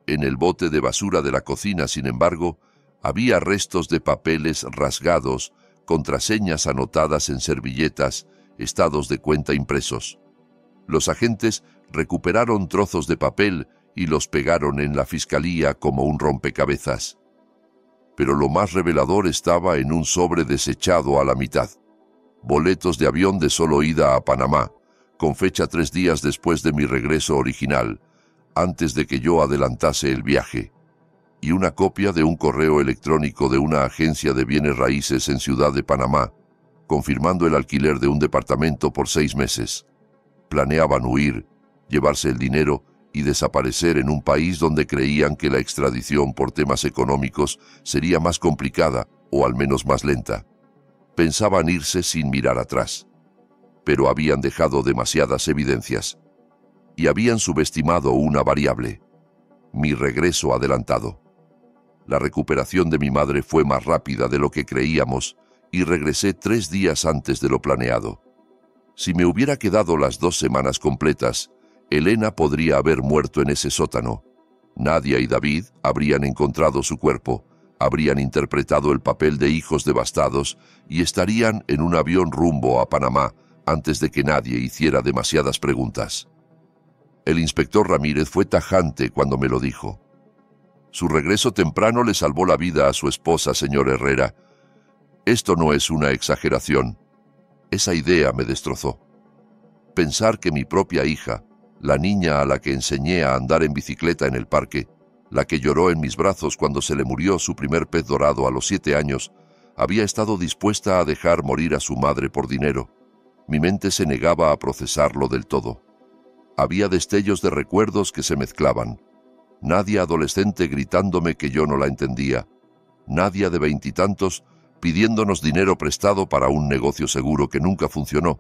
En el bote de basura de la cocina, sin embargo, había restos de papeles rasgados, contraseñas anotadas en servilletas, estados de cuenta impresos. Los agentes recuperaron trozos de papel y los pegaron en la fiscalía como un rompecabezas. Pero lo más revelador estaba en un sobre desechado a la mitad. Boletos de avión de solo ida a Panamá, con fecha 3 días después de mi regreso original, antes de que yo adelantase el viaje, y una copia de un correo electrónico de una agencia de bienes raíces en Ciudad de Panamá, confirmando el alquiler de un departamento por 6 meses. Planeaban huir, llevarse el dinero y desaparecer en un país donde creían que la extradición por temas económicos sería más complicada o al menos más lenta. Pensaban irse sin mirar atrás, pero habían dejado demasiadas evidencias y habían subestimado una variable: mi regreso adelantado. La recuperación de mi madre fue más rápida de lo que creíamos y regresé 3 días antes de lo planeado. Si me hubiera quedado las 2 semanas completas, Elena podría haber muerto en ese sótano. Nadia y David habrían encontrado su cuerpo, habrían interpretado el papel de hijos devastados y estarían en un avión rumbo a Panamá antes de que nadie hiciera demasiadas preguntas. El inspector Ramírez fue tajante cuando me lo dijo. Su regreso temprano le salvó la vida a su esposa, señor Herrera. Esto no es una exageración. Esa idea me destrozó. Pensar que mi propia hija, la niña a la que enseñé a andar en bicicleta en el parque, la que lloró en mis brazos cuando se le murió su primer pez dorado a los 7 años, había estado dispuesta a dejar morir a su madre por dinero. Mi mente se negaba a procesarlo del todo. Había destellos de recuerdos que se mezclaban. Nadia adolescente gritándome que yo no la entendía. Nadia de 20 y tantos pidiéndonos dinero prestado para un negocio seguro que nunca funcionó.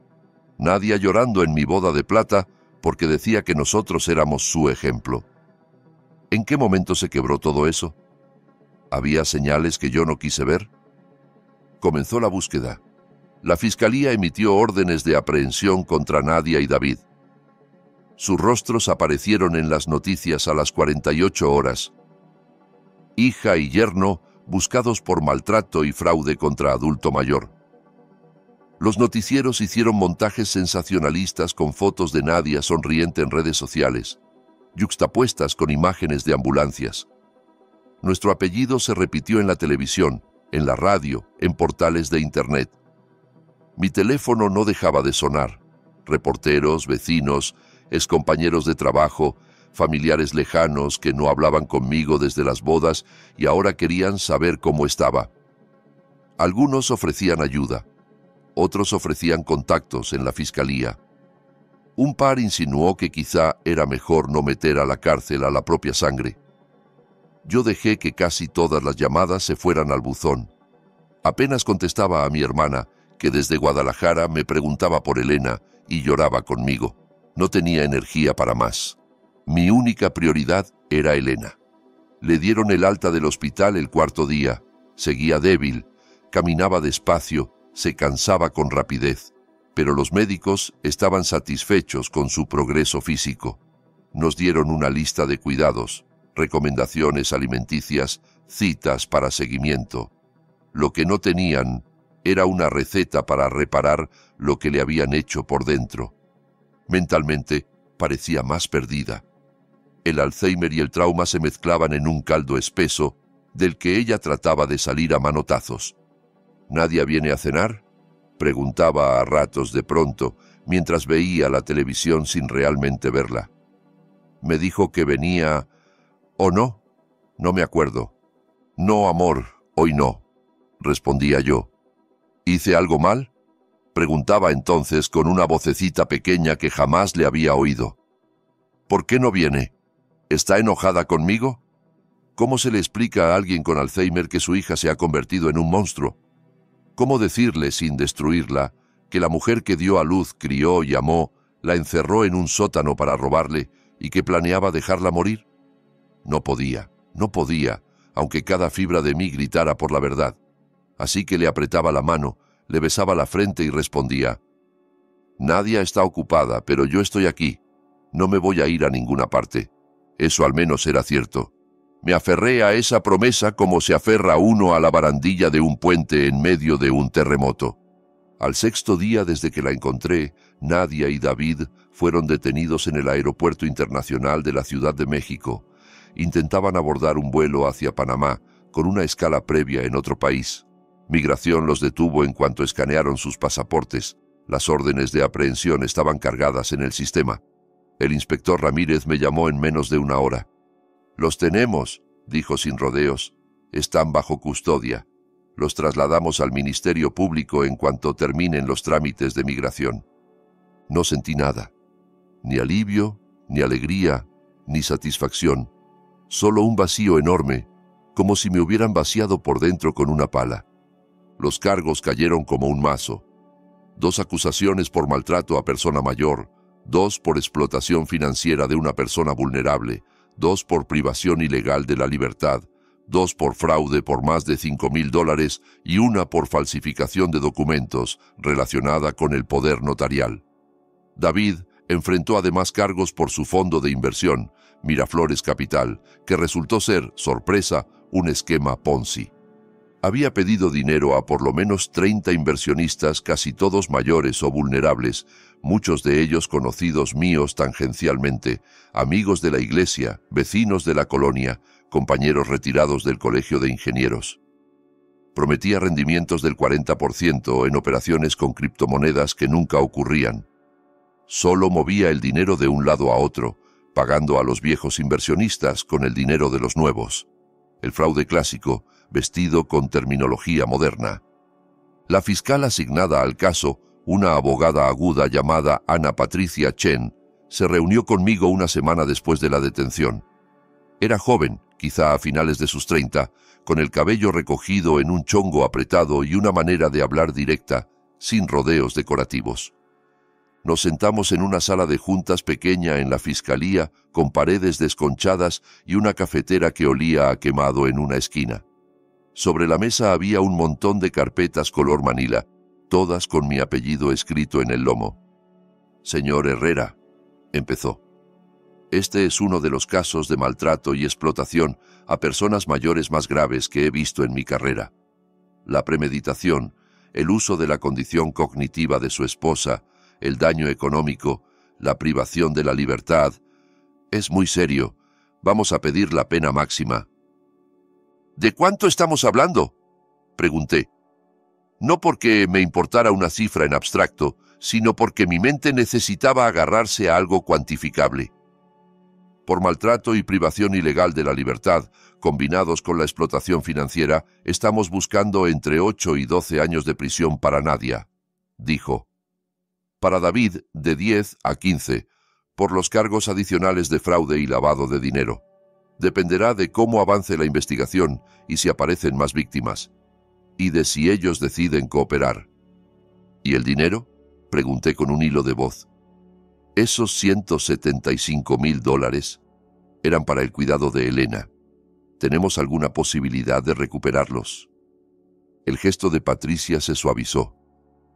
Nadia llorando en mi boda de plata porque decía que nosotros éramos su ejemplo. ¿En qué momento se quebró todo eso? ¿Había señales que yo no quise ver? Comenzó la búsqueda. La fiscalía emitió órdenes de aprehensión contra Nadia y David. Sus rostros aparecieron en las noticias a las 48 horas. Hija y yerno buscados por maltrato y fraude contra adulto mayor. Los noticieros hicieron montajes sensacionalistas con fotos de Nadia sonriente en redes sociales, yuxtapuestas con imágenes de ambulancias. Nuestro apellido se repitió en la televisión, en la radio, en portales de internet. Mi teléfono no dejaba de sonar. Reporteros, vecinos, excompañeros de trabajo, familiares lejanos que no hablaban conmigo desde las bodas y ahora querían saber cómo estaba. Algunos ofrecían ayuda, otros ofrecían contactos en la fiscalía. Un par insinuó que quizá era mejor no meter a la cárcel a la propia sangre. Yo dejé que casi todas las llamadas se fueran al buzón. Apenas contestaba a mi hermana, que desde Guadalajara me preguntaba por Elena y lloraba conmigo. No tenía energía para más. Mi única prioridad era Elena. Le dieron el alta del hospital el cuarto día. Seguía débil, caminaba despacio, se cansaba con rapidez. Pero los médicos estaban satisfechos con su progreso físico. Nos dieron una lista de cuidados, recomendaciones alimenticias, citas para seguimiento. Lo que no tenían era una receta para reparar lo que le habían hecho por dentro. Mentalmente parecía más perdida. El Alzheimer y el trauma se mezclaban en un caldo espeso del que ella trataba de salir a manotazos. ¿Nadie viene a cenar?, preguntaba a ratos de pronto, mientras veía la televisión sin realmente verla. Me dijo que venía... ¿O no? No me acuerdo. No, amor, hoy no, respondía yo. ¿Hice algo mal?, preguntaba entonces con una vocecita pequeña que jamás le había oído. ¿Por qué no viene? ¿Está enojada conmigo? ¿Cómo se le explica a alguien con Alzheimer que su hija se ha convertido en un monstruo? ¿Cómo decirle, sin destruirla, que la mujer que dio a luz, crió y amó, la encerró en un sótano para robarle y que planeaba dejarla morir? No podía, aunque cada fibra de mí gritara por la verdad. Así que le apretaba la mano, le besaba la frente y respondía: Nadia está ocupada, pero yo estoy aquí. No me voy a ir a ninguna parte. Eso al menos era cierto. Me aferré a esa promesa como se aferra uno a la barandilla de un puente en medio de un terremoto. Al sexto día desde que la encontré, Nadia y David fueron detenidos en el Aeropuerto Internacional de la Ciudad de México. Intentaban abordar un vuelo hacia Panamá, con una escala previa en otro país. Migración los detuvo en cuanto escanearon sus pasaportes. Las órdenes de aprehensión estaban cargadas en el sistema. El inspector Ramírez me llamó en menos de una hora. «Los tenemos», dijo sin rodeos. «Están bajo custodia. Los trasladamos al Ministerio Público en cuanto terminen los trámites de migración». No sentí nada. Ni alivio, ni alegría, ni satisfacción. Solo un vacío enorme, como si me hubieran vaciado por dentro con una pala. Los cargos cayeron como un mazo. 2 acusaciones por maltrato a persona mayor, 2 por explotación financiera de una persona vulnerable, 2 por privación ilegal de la libertad, 2 por fraude por más de $5,000 y 1 por falsificación de documentos relacionada con el poder notarial. David enfrentó además cargos por su fondo de inversión, Miraflores Capital, que resultó ser, sorpresa, un esquema Ponzi. Había pedido dinero a por lo menos 30 inversionistas, casi todos mayores o vulnerables, muchos de ellos conocidos míos tangencialmente, amigos de la iglesia, vecinos de la colonia, compañeros retirados del colegio de ingenieros. Prometía rendimientos del 40% en operaciones con criptomonedas que nunca ocurrían. Solo movía el dinero de un lado a otro, pagando a los viejos inversionistas con el dinero de los nuevos. El fraude clásico, vestido con terminología moderna. La fiscal asignada al caso, una abogada aguda llamada Ana Patricia Chen, se reunió conmigo una semana después de la detención. Era joven, quizá a finales de sus 30, con el cabello recogido en un chongo apretado y una manera de hablar directa, sin rodeos decorativos. Nos sentamos en una sala de juntas pequeña en la fiscalía, con paredes desconchadas y una cafetera que olía a quemado en una esquina. Sobre la mesa había un montón de carpetas color manila, todas con mi apellido escrito en el lomo. «Señor Herrera», empezó. «Este es uno de los casos de maltrato y explotación a personas mayores más graves que he visto en mi carrera. La premeditación, el uso de la condición cognitiva de su esposa, el daño económico, la privación de la libertad. Es muy serio. Vamos a pedir la pena máxima». «¿De cuánto estamos hablando?», pregunté. No porque me importara una cifra en abstracto, sino porque mi mente necesitaba agarrarse a algo cuantificable. Por maltrato y privación ilegal de la libertad, combinados con la explotación financiera, estamos buscando entre 8 y 12 años de prisión para Nadia, dijo. Para David, de 10 a 15, por los cargos adicionales de fraude y lavado de dinero. Dependerá de cómo avance la investigación y si aparecen más víctimas, y de si ellos deciden cooperar. ¿Y el dinero?, pregunté con un hilo de voz. Esos $175,000 eran para el cuidado de Elena. ¿Tenemos alguna posibilidad de recuperarlos? El gesto de Patricia se suavizó.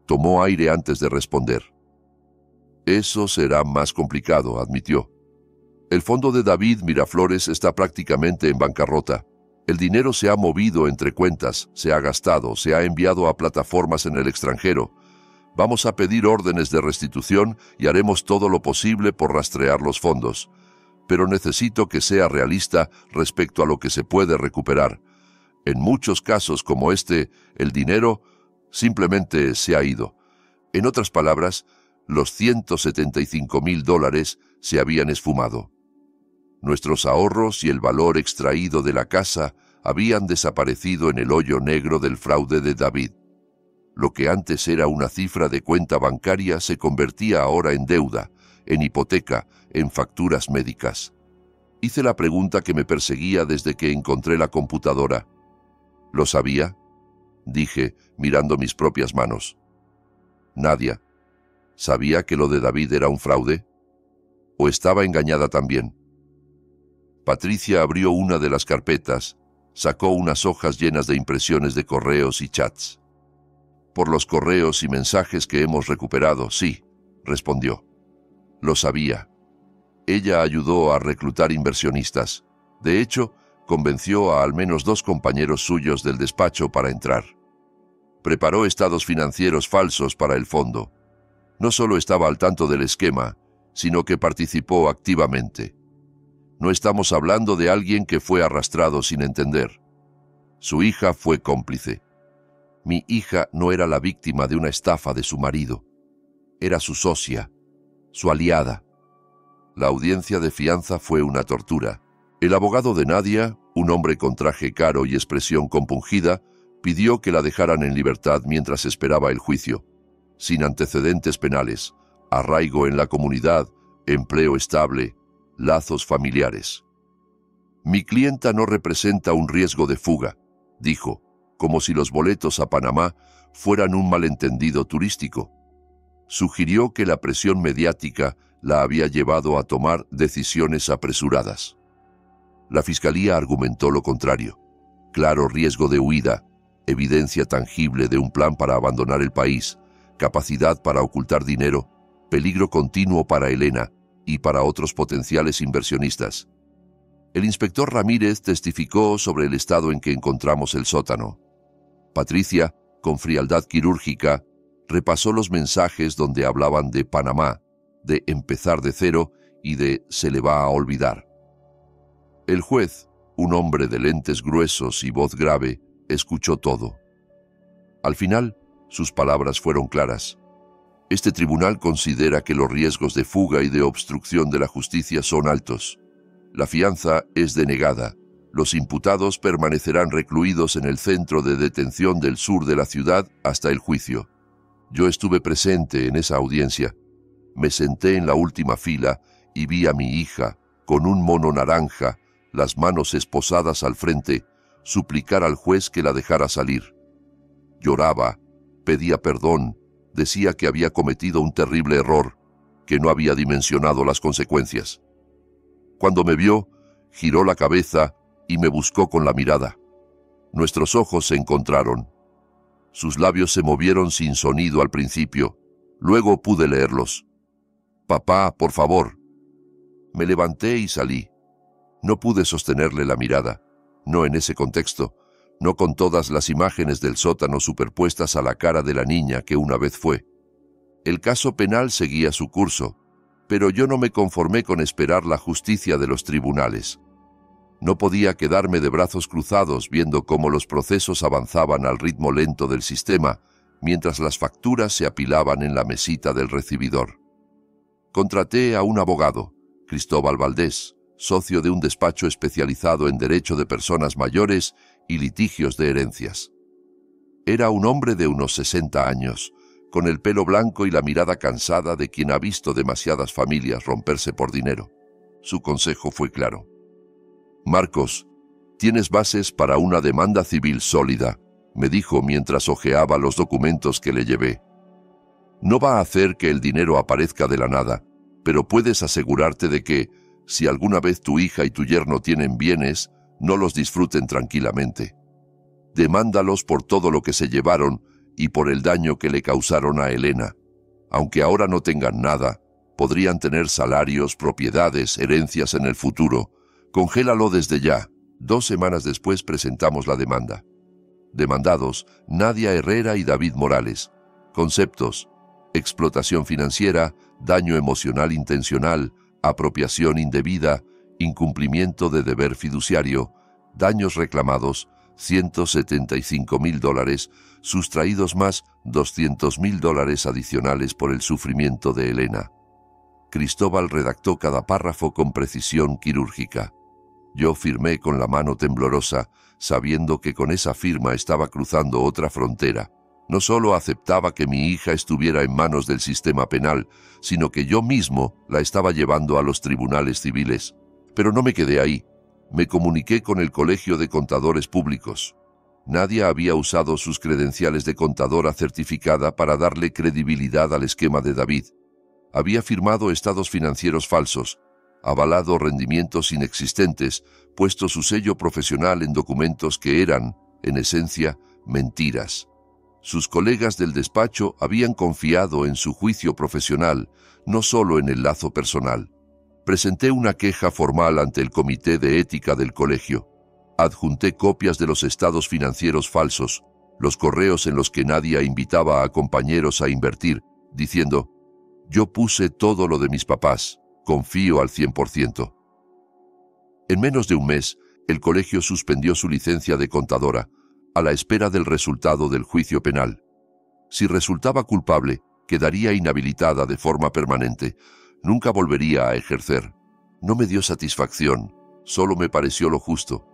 Tomó aire antes de responder. Eso será más complicado, admitió. El fondo de David Miraflores está prácticamente en bancarrota. El dinero se ha movido entre cuentas, se ha gastado, se ha enviado a plataformas en el extranjero. Vamos a pedir órdenes de restitución y haremos todo lo posible por rastrear los fondos. Pero necesito que sea realista respecto a lo que se puede recuperar. En muchos casos como este, el dinero simplemente se ha ido. En otras palabras, los $175,000 se habían esfumado. Nuestros ahorros y el valor extraído de la casa habían desaparecido en el hoyo negro del fraude de David. Lo que antes era una cifra de cuenta bancaria se convertía ahora en deuda, en hipoteca, en facturas médicas. Hice la pregunta que me perseguía desde que encontré la computadora. ¿Lo sabía?, dije, mirando mis propias manos. Nadia, ¿sabía que lo de David era un fraude? ¿O estaba engañada también? Patricia abrió una de las carpetas, sacó unas hojas llenas de impresiones de correos y chats. Por los correos y mensajes que hemos recuperado, sí, respondió. Lo sabía. Ella ayudó a reclutar inversionistas. De hecho, convenció a al menos 2 compañeros suyos del despacho para entrar. Preparó estados financieros falsos para el fondo. No solo estaba al tanto del esquema, sino que participó activamente. No estamos hablando de alguien que fue arrastrado sin entender. Su hija fue cómplice. Mi hija no era la víctima de una estafa de su marido. Era su socia, su aliada. La audiencia de fianza fue una tortura. El abogado de Nadia, un hombre con traje caro y expresión compungida, pidió que la dejaran en libertad mientras esperaba el juicio. Sin antecedentes penales, arraigo en la comunidad, empleo estable, lazos familiares. Mi clienta no representa un riesgo de fuga, dijo, como si los boletos a Panamá fueran un malentendido turístico. Sugirió que la presión mediática la había llevado a tomar decisiones apresuradas. La fiscalía argumentó lo contrario. Claro riesgo de huida, evidencia tangible de un plan para abandonar el país, capacidad para ocultar dinero, peligro continuo para Elena y para otros potenciales inversionistas. El inspector Ramírez testificó sobre el estado en que encontramos el sótano. Patricia, con frialdad quirúrgica, repasó los mensajes donde hablaban de Panamá, de empezar de cero y de se le va a olvidar. El juez, un hombre de lentes gruesos y voz grave, escuchó todo. Al final, sus palabras fueron claras. Este tribunal considera que los riesgos de fuga y de obstrucción de la justicia son altos. La fianza es denegada. Los imputados permanecerán recluidos en el centro de detención del sur de la ciudad hasta el juicio. Yo estuve presente en esa audiencia. Me senté en la última fila y vi a mi hija, con un mono naranja, las manos esposadas al frente, suplicar al juez que la dejara salir. Lloraba, pedía perdón, decía que había cometido un terrible error, que no había dimensionado las consecuencias. Cuando me vio, giró la cabeza y me buscó con la mirada. Nuestros ojos se encontraron. Sus labios se movieron sin sonido al principio, luego pude leerlos. «Papá, por favor». Me levanté y salí. No pude sostenerle la mirada, no en ese contexto, no con todas las imágenes del sótano superpuestas a la cara de la niña que una vez fue. El caso penal seguía su curso, pero yo no me conformé con esperar la justicia de los tribunales. No podía quedarme de brazos cruzados viendo cómo los procesos avanzaban al ritmo lento del sistema, mientras las facturas se apilaban en la mesita del recibidor. Contraté a un abogado, Cristóbal Valdés, socio de un despacho especializado en derecho de personas mayores y litigios de herencias. Era un hombre de unos 60 años, con el pelo blanco y la mirada cansada de quien ha visto demasiadas familias romperse por dinero. Su consejo fue claro. «Marcos, tienes bases para una demanda civil sólida», me dijo mientras hojeaba los documentos que le llevé. «No va a hacer que el dinero aparezca de la nada, pero puedes asegurarte de que, si alguna vez tu hija y tu yerno tienen bienes, no los disfruten tranquilamente. Demándalos por todo lo que se llevaron y por el daño que le causaron a Elena. Aunque ahora no tengan nada, podrían tener salarios, propiedades, herencias en el futuro. Congélalo desde ya». 2 semanas después presentamos la demanda. Demandados: Nadia Herrera y David Morales. Conceptos: explotación financiera, daño emocional intencional, apropiación indebida, incumplimiento de deber fiduciario. Daños reclamados: $175,000, sustraídos más $200,000 adicionales por el sufrimiento de Elena. Cristóbal redactó cada párrafo con precisión quirúrgica. Yo firmé con la mano temblorosa, sabiendo que con esa firma estaba cruzando otra frontera. No solo aceptaba que mi hija estuviera en manos del sistema penal, sino que yo mismo la estaba llevando a los tribunales civiles. Pero no me quedé ahí. Me comuniqué con el Colegio de Contadores Públicos. Nadia había usado sus credenciales de contadora certificada para darle credibilidad al esquema de David. Había firmado estados financieros falsos, avalado rendimientos inexistentes, puesto su sello profesional en documentos que eran, en esencia, mentiras. Sus colegas del despacho habían confiado en su juicio profesional, no solo en el lazo personal. Presenté una queja formal ante el Comité de Ética del colegio. Adjunté copias de los estados financieros falsos, los correos en los que Nadia invitaba a compañeros a invertir, diciendo: «Yo puse todo lo de mis papás. Confío al 100%. En menos de un mes, el colegio suspendió su licencia de contadora, a la espera del resultado del juicio penal. Si resultaba culpable, quedaría inhabilitada de forma permanente. Nunca volvería a ejercer. No me dio satisfacción, solo me pareció lo justo.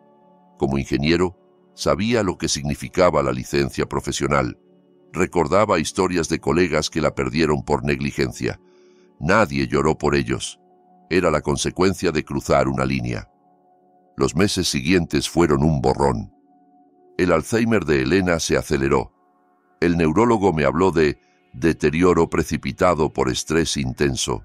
Como ingeniero, sabía lo que significaba la licencia profesional. Recordaba historias de colegas que la perdieron por negligencia. Nadie lloró por ellos. Era la consecuencia de cruzar una línea. Los meses siguientes fueron un borrón. El Alzheimer de Elena se aceleró. El neurólogo me habló de deterioro precipitado por estrés intenso.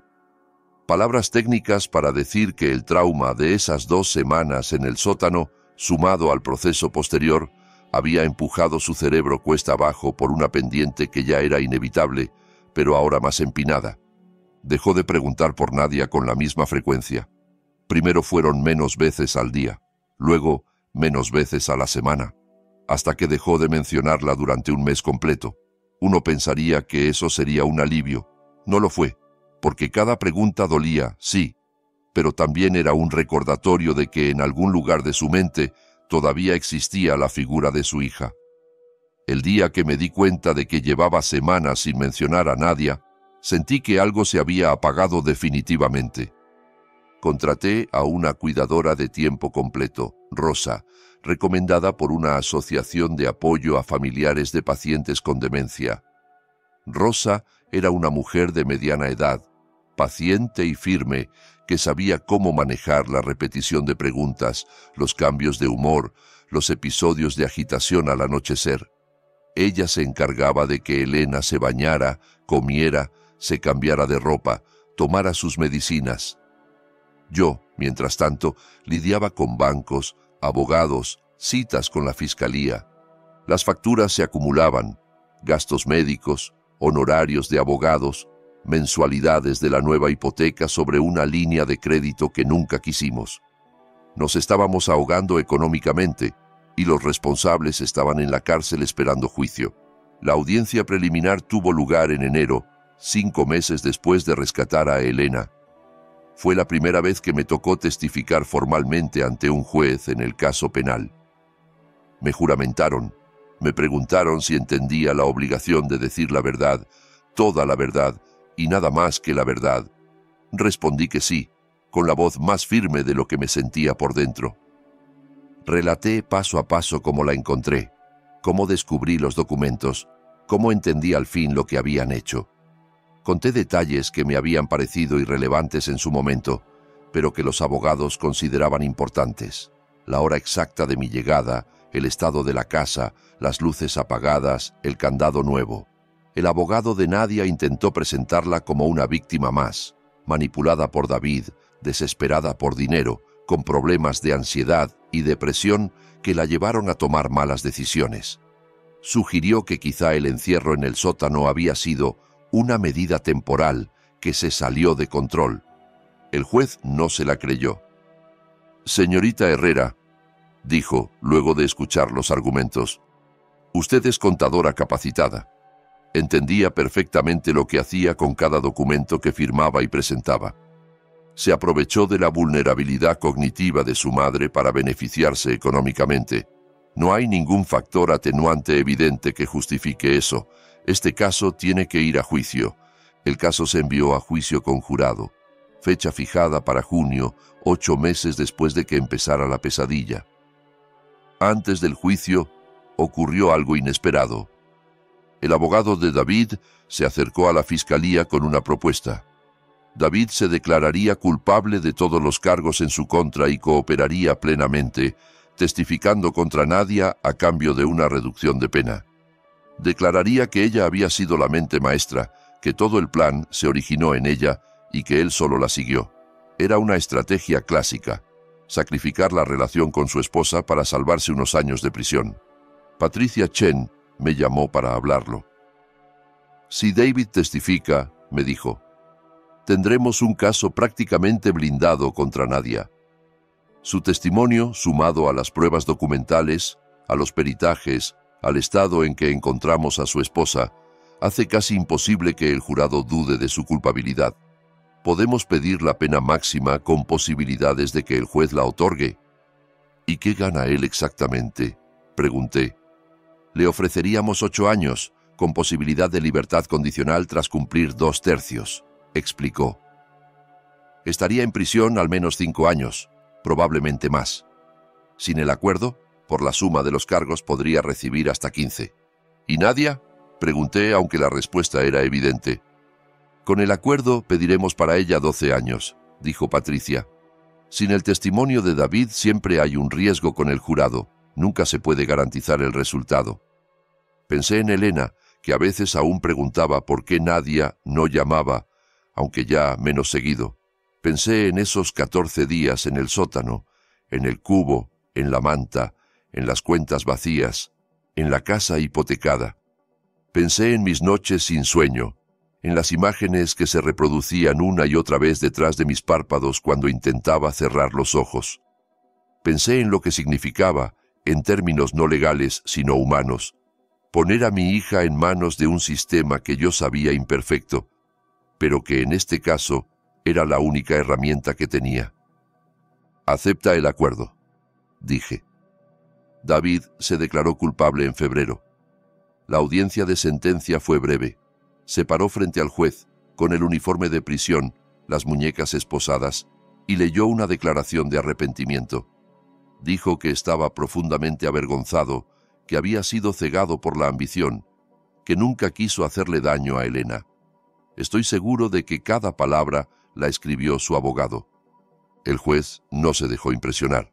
Palabras técnicas para decir que el trauma de esas 2 semanas en el sótano, sumado al proceso posterior, había empujado su cerebro cuesta abajo por una pendiente que ya era inevitable, pero ahora más empinada. Dejó de preguntar por Nadia con la misma frecuencia. Primero fueron menos veces al día, luego menos veces a la semana, hasta que dejó de mencionarla durante un mes completo. Uno pensaría que eso sería un alivio. No lo fue, porque cada pregunta dolía, sí, pero también era un recordatorio de que en algún lugar de su mente todavía existía la figura de su hija. El día que me di cuenta de que llevaba semanas sin mencionar a Nadia, sentí que algo se había apagado definitivamente. Contraté a una cuidadora de tiempo completo, Rosa, recomendada por una asociación de apoyo a familiares de pacientes con demencia. Rosa era una mujer de mediana edad, paciente y firme, que sabía cómo manejar la repetición de preguntas, los cambios de humor, los episodios de agitación al anochecer. Ella se encargaba de que Elena se bañara, comiera, se cambiara de ropa, tomara sus medicinas. Yo, mientras tanto, lidiaba con bancos, abogados, citas con la fiscalía. Las facturas se acumulaban, gastos médicos, honorarios de abogados, mensualidades de la nueva hipoteca sobre una línea de crédito que nunca quisimos. Nos estábamos ahogando económicamente y los responsables estaban en la cárcel esperando juicio. La audiencia preliminar tuvo lugar en enero, 5 meses después de rescatar a Elena. Fue la primera vez que me tocó testificar formalmente ante un juez en el caso penal. Me juramentaron, me preguntaron si entendía la obligación de decir la verdad, toda la verdad, y nada más que la verdad. Respondí que sí, con la voz más firme de lo que me sentía por dentro. Relaté paso a paso cómo la encontré, cómo descubrí los documentos, cómo entendí al fin lo que habían hecho. Conté detalles que me habían parecido irrelevantes en su momento, pero que los abogados consideraban importantes. La hora exacta de mi llegada, el estado de la casa, las luces apagadas, el candado nuevo. El abogado de Nadia intentó presentarla como una víctima más, manipulada por David, desesperada por dinero, con problemas de ansiedad y depresión que la llevaron a tomar malas decisiones. Sugirió que quizá el encierro en el sótano había sido una medida temporal que se salió de control. El juez no se la creyó. «Señorita Herrera», dijo, luego de escuchar los argumentos, «usted es contadora capacitada. Entendía perfectamente lo que hacía con cada documento que firmaba y presentaba. Se aprovechó de la vulnerabilidad cognitiva de su madre para beneficiarse económicamente. No hay ningún factor atenuante evidente que justifique eso. Este caso tiene que ir a juicio. El caso se envió a juicio con jurado. Fecha fijada para junio, 8 meses después de que empezara la pesadilla. Antes del juicio, ocurrió algo inesperado. El abogado de David se acercó a la fiscalía con una propuesta. David se declararía culpable de todos los cargos en su contra y cooperaría plenamente, testificando contra Nadia a cambio de una reducción de pena. Declararía que ella había sido la mente maestra, que todo el plan se originó en ella y que él solo la siguió. Era una estrategia clásica, sacrificar la relación con su esposa para salvarse unos años de prisión. Patricia Chen me llamó para hablarlo. «Si David testifica», me dijo, «tendremos un caso prácticamente blindado contra Nadia. Su testimonio, sumado a las pruebas documentales, a los peritajes, al estado en que encontramos a su esposa, hace casi imposible que el jurado dude de su culpabilidad. Podemos pedir la pena máxima con posibilidades de que el juez la otorgue». «¿Y qué gana él exactamente?», pregunté. «Le ofreceríamos 8 años, con posibilidad de libertad condicional tras cumplir 2/3, explicó. «Estaría en prisión al menos 5 años, probablemente más. Sin el acuerdo, por la suma de los cargos podría recibir hasta 15. ¿Y Nadia?», pregunté, aunque la respuesta era evidente. «Con el acuerdo pediremos para ella 12 años», dijo Patricia. «Sin el testimonio de David siempre hay un riesgo con el jurado, nunca se puede garantizar el resultado». Pensé en Elena, que a veces aún preguntaba por qué Nadia no llamaba, aunque ya menos seguido. Pensé en esos 14 días en el sótano, en el cubo, en la manta, en las cuentas vacías, en la casa hipotecada. Pensé en mis noches sin sueño, en las imágenes que se reproducían una y otra vez detrás de mis párpados cuando intentaba cerrar los ojos. Pensé en lo que significaba, en términos no legales sino humanos, poner a mi hija en manos de un sistema que yo sabía imperfecto, pero que en este caso era la única herramienta que tenía. «Acepta el acuerdo», dije. David se declaró culpable en febrero. La audiencia de sentencia fue breve. Se paró frente al juez, con el uniforme de prisión, las muñecas esposadas, y leyó una declaración de arrepentimiento. Dijo que estaba profundamente avergonzado, que había sido cegado por la ambición, que nunca quiso hacerle daño a Elena. Estoy seguro de que cada palabra la escribió su abogado. El juez no se dejó impresionar.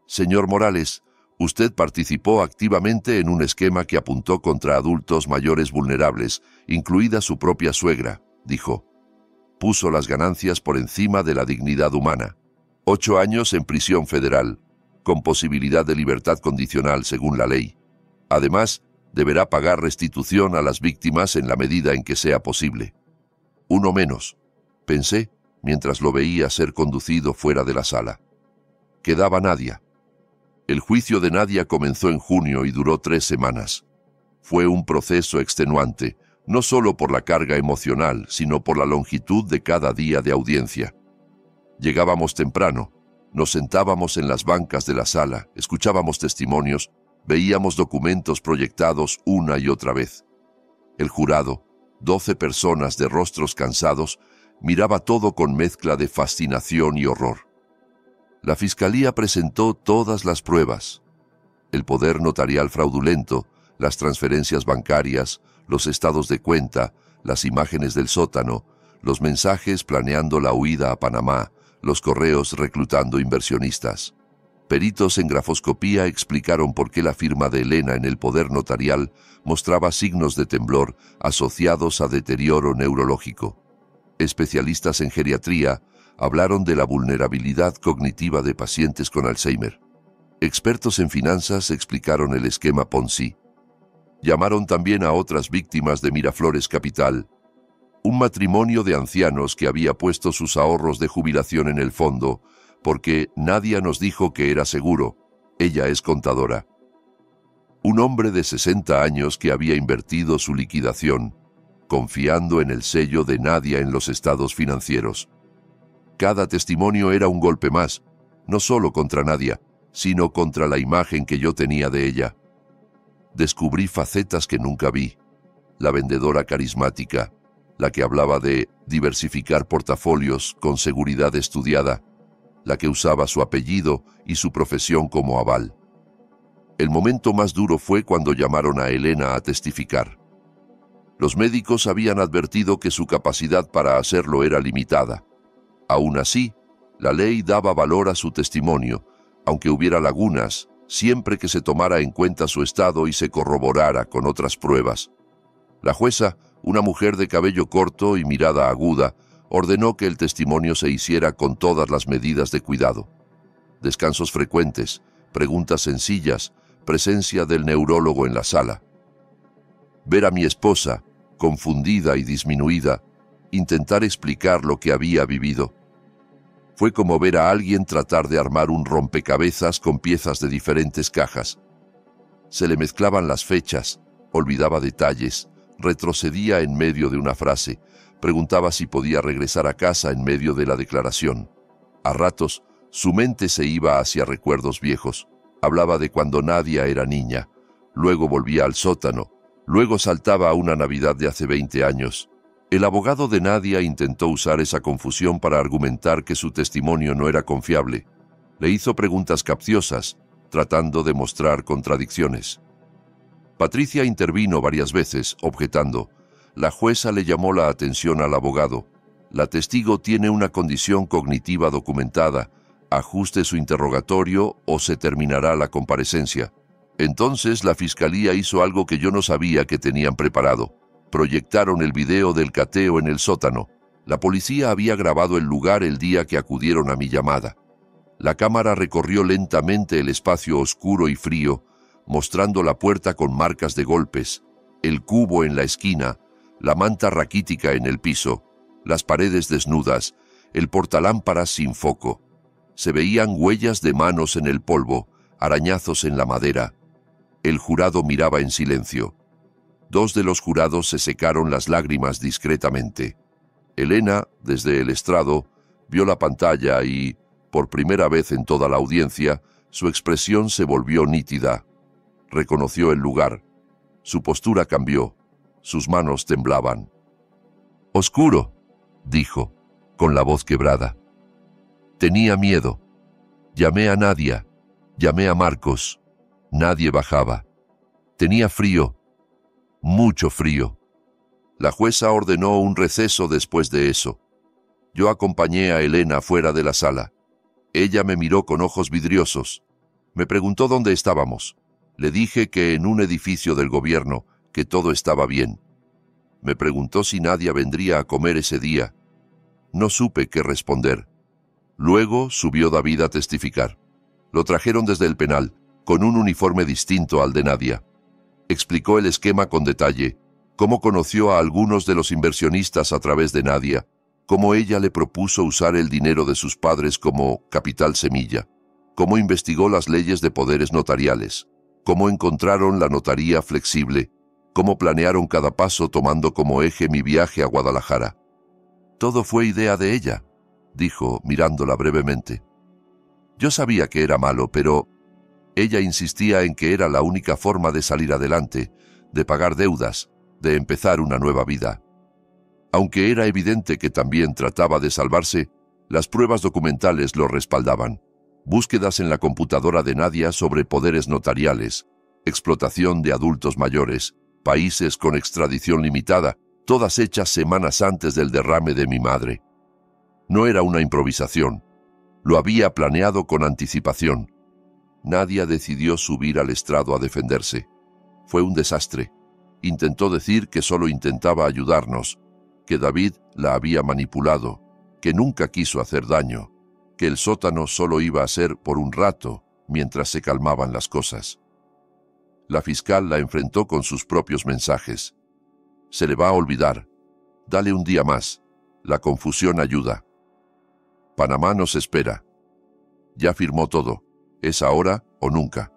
«Señor Morales, usted participó activamente en un esquema que apuntó contra adultos mayores vulnerables, incluida su propia suegra», dijo. «Puso las ganancias por encima de la dignidad humana. 8 años en prisión federal, con posibilidad de libertad condicional según la ley. Además, deberá pagar restitución a las víctimas en la medida en que sea posible». «Uno menos», pensé, mientras lo veía ser conducido fuera de la sala. Quedaba Nadia. El juicio de Nadia comenzó en junio y duró 3 semanas. Fue un proceso extenuante, no solo por la carga emocional, sino por la longitud de cada día de audiencia. Llegábamos temprano, nos sentábamos en las bancas de la sala, escuchábamos testimonios, veíamos documentos proyectados una y otra vez. El jurado, 12 personas de rostros cansados, Miraba todo con mezcla de fascinación y horror. La fiscalía presentó todas las pruebas: el poder notarial fraudulento, las transferencias bancarias, los estados de cuenta, las imágenes del sótano, los mensajes planeando la huida a Panamá, los correos reclutando inversionistas. Peritos en grafoscopía explicaron por qué la firma de Elena en el poder notarial mostraba signos de temblor asociados a deterioro neurológico. Especialistas en geriatría hablaron de la vulnerabilidad cognitiva de pacientes con Alzheimer. Expertos en finanzas explicaron el esquema Ponzi. Llamaron también a otras víctimas de Miraflores Capital, un matrimonio de ancianos que había puesto sus ahorros de jubilación en el fondo porque Nadia nos dijo que era seguro. Ella es contadora. Un hombre de 60 años que había invertido su liquidación, confiando en el sello de Nadia en los estados financieros. Cada testimonio era un golpe más, no solo contra Nadia, sino contra la imagen que yo tenía de ella. Descubrí facetas que nunca vi. La vendedora carismática, la que hablaba de diversificar portafolios con seguridad estudiada, la que usaba su apellido y su profesión como aval. El momento más duro fue cuando llamaron a Elena a testificar. Los médicos habían advertido que su capacidad para hacerlo era limitada. Aún así, la ley daba valor a su testimonio, aunque hubiera lagunas, siempre que se tomara en cuenta su estado y se corroborara con otras pruebas. La jueza, una mujer de cabello corto y mirada aguda, ordenó que el testimonio se hiciera con todas las medidas de cuidado. Descansos frecuentes, preguntas sencillas, presencia del neurólogo en la sala. Ver a mi esposa, confundida y disminuida, intentar explicar lo que había vivido. Fue como ver a alguien tratar de armar un rompecabezas con piezas de diferentes cajas. Se le mezclaban las fechas, olvidaba detalles, retrocedía en medio de una frase, preguntaba si podía regresar a casa en medio de la declaración. A ratos, su mente se iba hacia recuerdos viejos. Hablaba de cuando Nadia era niña, luego volvía al sótano, luego saltaba a una Navidad de hace 20 años. El abogado de Nadia intentó usar esa confusión para argumentar que su testimonio no era confiable. Le hizo preguntas capciosas, tratando de mostrar contradicciones. Patricia intervino varias veces, objetando. La jueza le llamó la atención al abogado. La testigo tiene una condición cognitiva documentada. Ajuste su interrogatorio o se terminará la comparecencia. Entonces la fiscalía hizo algo que yo no sabía que tenían preparado. Proyectaron el video del cateo en el sótano. La policía había grabado el lugar el día que acudieron a mi llamada. La cámara recorrió lentamente el espacio oscuro y frío, mostrando la puerta con marcas de golpes, el cubo en la esquina, la manta raquítica en el piso, las paredes desnudas, el portalámparas sin foco. Se veían huellas de manos en el polvo, arañazos en la madera. El jurado miraba en silencio. 2 de los jurados se secaron las lágrimas discretamente. Elena, desde el estrado, vio la pantalla y, por primera vez en toda la audiencia, su expresión se volvió nítida. Reconoció el lugar. Su postura cambió. Sus manos temblaban. «Oscuro», dijo, con la voz quebrada. Tenía miedo. Llamé a Nadia. Llamé a Marcos. Nadie bajaba. Tenía frío. Mucho frío. La jueza ordenó un receso después de eso. Yo acompañé a Elena fuera de la sala. Ella me miró con ojos vidriosos. Me preguntó dónde estábamos. Le dije que en un edificio del gobierno, que todo estaba bien. Me preguntó si Nadia vendría a comer ese día. No supe qué responder. Luego subió David a testificar. Lo trajeron desde el penal, con un uniforme distinto al de Nadia. Explicó el esquema con detalle, cómo conoció a algunos de los inversionistas a través de Nadia, cómo ella le propuso usar el dinero de sus padres como capital semilla, cómo investigó las leyes de poderes notariales, cómo encontraron la notaría flexible, cómo planearon cada paso tomando como eje mi viaje a Guadalajara. Todo fue idea de ella, dijo, mirándola brevemente. Yo sabía que era malo, pero ella insistía en que era la única forma de salir adelante, de pagar deudas, de empezar una nueva vida. Aunque era evidente que también trataba de salvarse, las pruebas documentales lo respaldaban. Búsquedas en la computadora de Nadia sobre poderes notariales, explotación de adultos mayores, países con extradición limitada, todas hechas semanas antes del derrame de mi madre. No era una improvisación. Lo había planeado con anticipación. Nadia decidió subir al estrado a defenderse. Fue un desastre. Intentó decir que solo intentaba ayudarnos, que David la había manipulado, que nunca quiso hacer daño, que el sótano solo iba a ser por un rato, mientras se calmaban las cosas. La fiscal la enfrentó con sus propios mensajes. Se le va a olvidar. Dale un día más. La confusión ayuda. Panamá nos espera. Ya firmó todo. ¿Es ahora o nunca?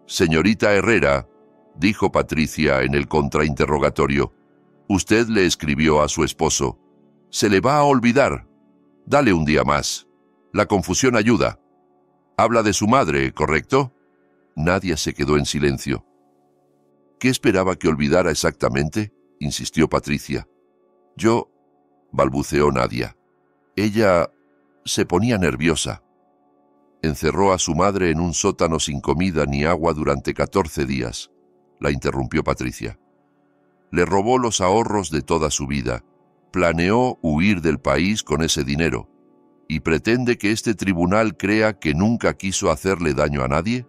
Señorita Herrera, dijo Patricia en el contrainterrogatorio, usted le escribió a su esposo. Se le va a olvidar. Dale un día más. La confusión ayuda. Habla de su madre, ¿correcto? Nadia se quedó en silencio. ¿Qué esperaba que olvidara exactamente?, insistió Patricia. Yo, balbuceó Nadia. Ella se ponía nerviosa. Encerró a su madre en un sótano sin comida ni agua durante 14 días, la interrumpió Patricia. Le robó los ahorros de toda su vida, planeó huir del país con ese dinero, y pretende que este tribunal crea que nunca quiso hacerle daño a nadie.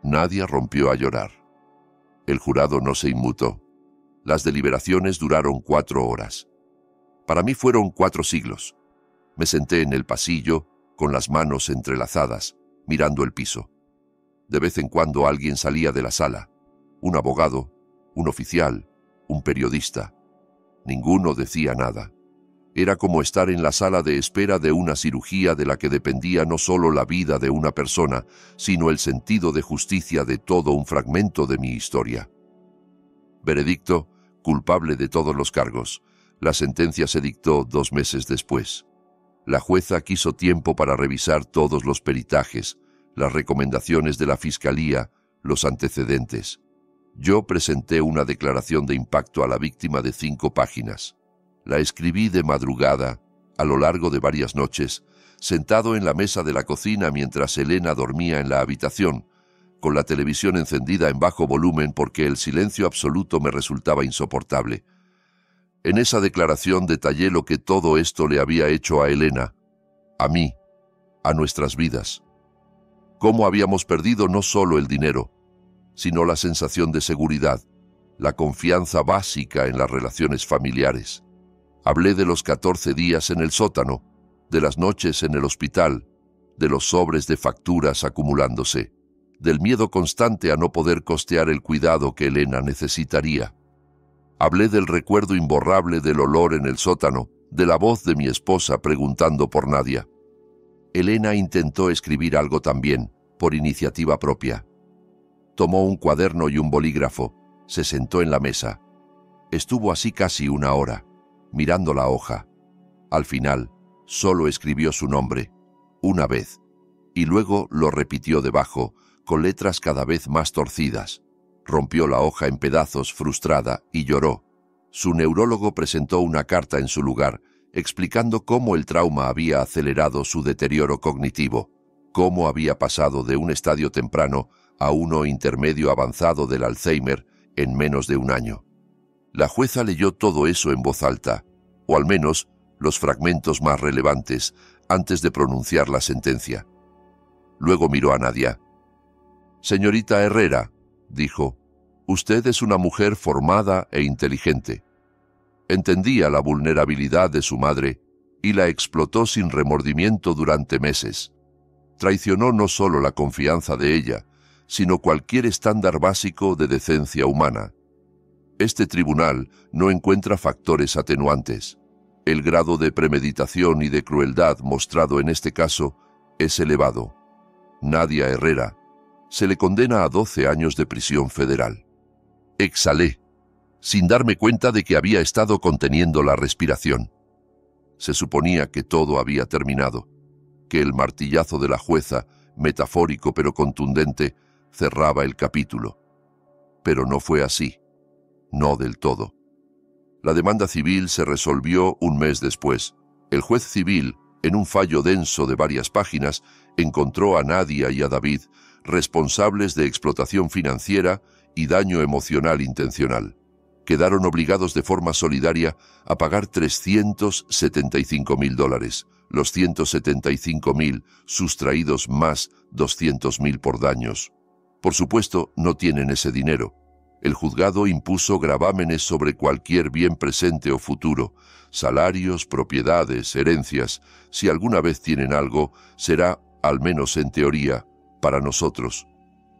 Nadia rompió a llorar. El jurado no se inmutó. Las deliberaciones duraron 4 horas. Para mí fueron 4 siglos. Me senté en el pasillo, con las manos entrelazadas, mirando el piso. De vez en cuando alguien salía de la sala. Un abogado, un oficial, un periodista. Ninguno decía nada. Era como estar en la sala de espera de una cirugía de la que dependía no solo la vida de una persona, sino el sentido de justicia de todo un fragmento de mi historia. Veredicto: culpable de todos los cargos. La sentencia se dictó 2 meses después. La jueza quiso tiempo para revisar todos los peritajes, las recomendaciones de la fiscalía, los antecedentes. Yo presenté una declaración de impacto a la víctima de 5 páginas. La escribí de madrugada, a lo largo de varias noches, sentado en la mesa de la cocina mientras Elena dormía en la habitación, con la televisión encendida en bajo volumen porque el silencio absoluto me resultaba insoportable. En esa declaración detallé lo que todo esto le había hecho a Elena, a mí, a nuestras vidas. Cómo habíamos perdido no solo el dinero, sino la sensación de seguridad, la confianza básica en las relaciones familiares. Hablé de los 14 días en el sótano, de las noches en el hospital, de los sobres de facturas acumulándose, del miedo constante a no poder costear el cuidado que Elena necesitaría. Hablé del recuerdo imborrable del olor en el sótano, de la voz de mi esposa preguntando por Nadia. Elena intentó escribir algo también, por iniciativa propia. Tomó un cuaderno y un bolígrafo, se sentó en la mesa. Estuvo así casi 1 hora, mirando la hoja. Al final, solo escribió su nombre, una vez, y luego lo repitió debajo, con letras cada vez más torcidas. Rompió la hoja en pedazos, frustrada, y lloró. Su neurólogo presentó una carta en su lugar, explicando cómo el trauma había acelerado su deterioro cognitivo, cómo había pasado de un estadio temprano a uno intermedio avanzado del Alzheimer en menos de 1 año. La jueza leyó todo eso en voz alta, o al menos los fragmentos más relevantes, antes de pronunciar la sentencia. Luego miró a Nadia. «Señorita Herrera», dijo, «usted es una mujer formada e inteligente. Entendía la vulnerabilidad de su madre y la explotó sin remordimiento durante meses. Traicionó no solo la confianza de ella, sino cualquier estándar básico de decencia humana. Este tribunal no encuentra factores atenuantes. El grado de premeditación y de crueldad mostrado en este caso es elevado. Nadia Herrera se le condena a 12 años de prisión federal». Exhalé, sin darme cuenta de que había estado conteniendo la respiración. Se suponía que todo había terminado, que el martillazo de la jueza, metafórico pero contundente, cerraba el capítulo. Pero no fue así. No del todo. La demanda civil se resolvió un mes después. El juez civil, en un fallo denso de varias páginas, encontró a Nadia y a David responsables de explotación financiera y daño emocional intencional. Quedaron obligados de forma solidaria a pagar $375.000, los $175.000 sustraídos más $200.000 por daños. Por supuesto, no tienen ese dinero. El juzgado impuso gravámenes sobre cualquier bien presente o futuro, salarios, propiedades, herencias. Si alguna vez tienen algo, será, al menos en teoría, para nosotros.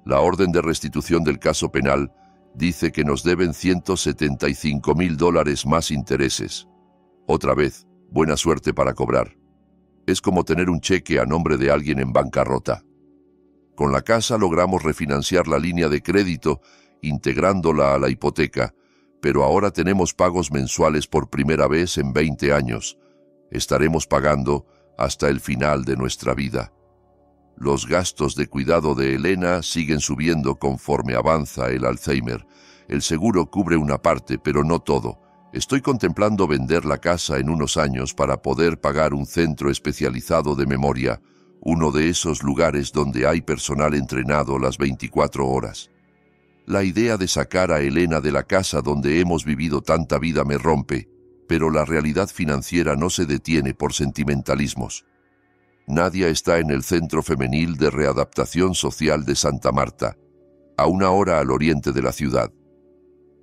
La orden de restitución del caso penal dice que nos deben $175.000 más intereses. Otra vez, buena suerte para cobrar. Es como tener un cheque a nombre de alguien en bancarrota. Con la casa logramos refinanciar la línea de crédito, integrándola a la hipoteca, pero ahora tenemos pagos mensuales por primera vez en 20 años. Estaremos pagando hasta el final de nuestra vida. Los gastos de cuidado de Elena siguen subiendo conforme avanza el Alzheimer. El seguro cubre una parte, pero no todo. Estoy contemplando vender la casa en unos años para poder pagar un centro especializado de memoria, uno de esos lugares donde hay personal entrenado las 24 horas. La idea de sacar a Elena de la casa donde hemos vivido tanta vida me rompe, pero la realidad financiera no se detiene por sentimentalismos. Nadia está en el Centro Femenil de Readaptación Social de Santa Marta, a 1 hora al oriente de la ciudad.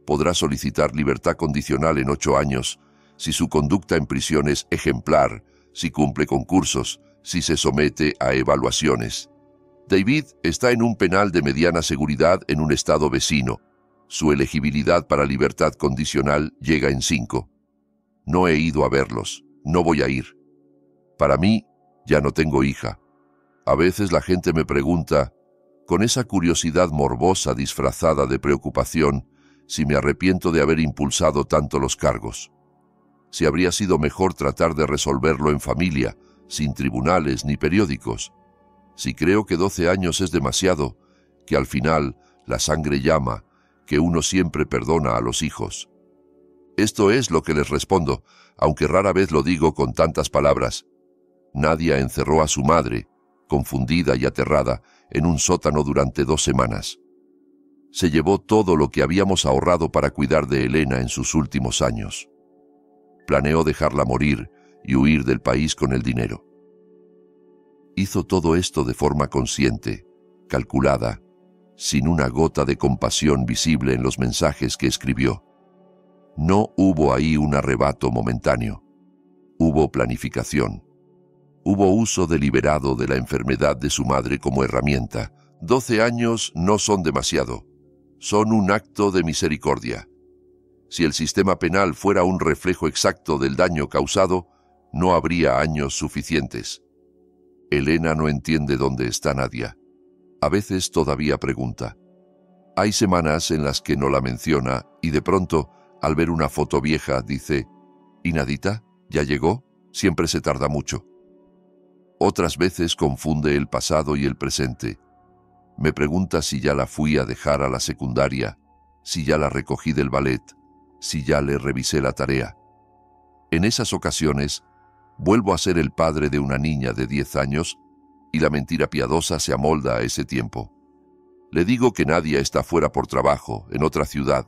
Podrá solicitar libertad condicional en 8 años si su conducta en prisión es ejemplar, si cumple concursos, si se somete a evaluaciones. David está en un penal de mediana seguridad en un estado vecino. Su elegibilidad para libertad condicional llega en 5. No he ido a verlos, no voy a ir. Para mí, ya no tengo hija. A veces la gente me pregunta, con esa curiosidad morbosa disfrazada de preocupación, si me arrepiento de haber impulsado tanto los cargos. Si habría sido mejor tratar de resolverlo en familia, sin tribunales ni periódicos. Si creo que 12 años es demasiado, que al final la sangre llama, que uno siempre perdona a los hijos. Esto es lo que les respondo, aunque rara vez lo digo con tantas palabras. Nadia encerró a su madre, confundida y aterrada, en un sótano durante 2 semanas. Se llevó todo lo que habíamos ahorrado para cuidar de Elena en sus últimos años. Planeó dejarla morir y huir del país con el dinero. Hizo todo esto de forma consciente, calculada, sin una gota de compasión visible en los mensajes que escribió. No hubo ahí un arrebato momentáneo. Hubo planificación. Hubo uso deliberado de la enfermedad de su madre como herramienta. 12 años no son demasiado. Son un acto de misericordia. Si el sistema penal fuera un reflejo exacto del daño causado, no habría años suficientes. Elena no entiende dónde está Nadia. A veces todavía pregunta. Hay semanas en las que no la menciona y de pronto, al ver una foto vieja, dice, ¿y Nadita? ¿Ya llegó? Siempre se tarda mucho. Otras veces confunde el pasado y el presente. Me pregunta si ya la fui a dejar a la secundaria, si ya la recogí del ballet, si ya le revisé la tarea. En esas ocasiones, vuelvo a ser el padre de una niña de 10 años y la mentira piadosa se amolda a ese tiempo. Le digo que Nadia está fuera por trabajo, en otra ciudad,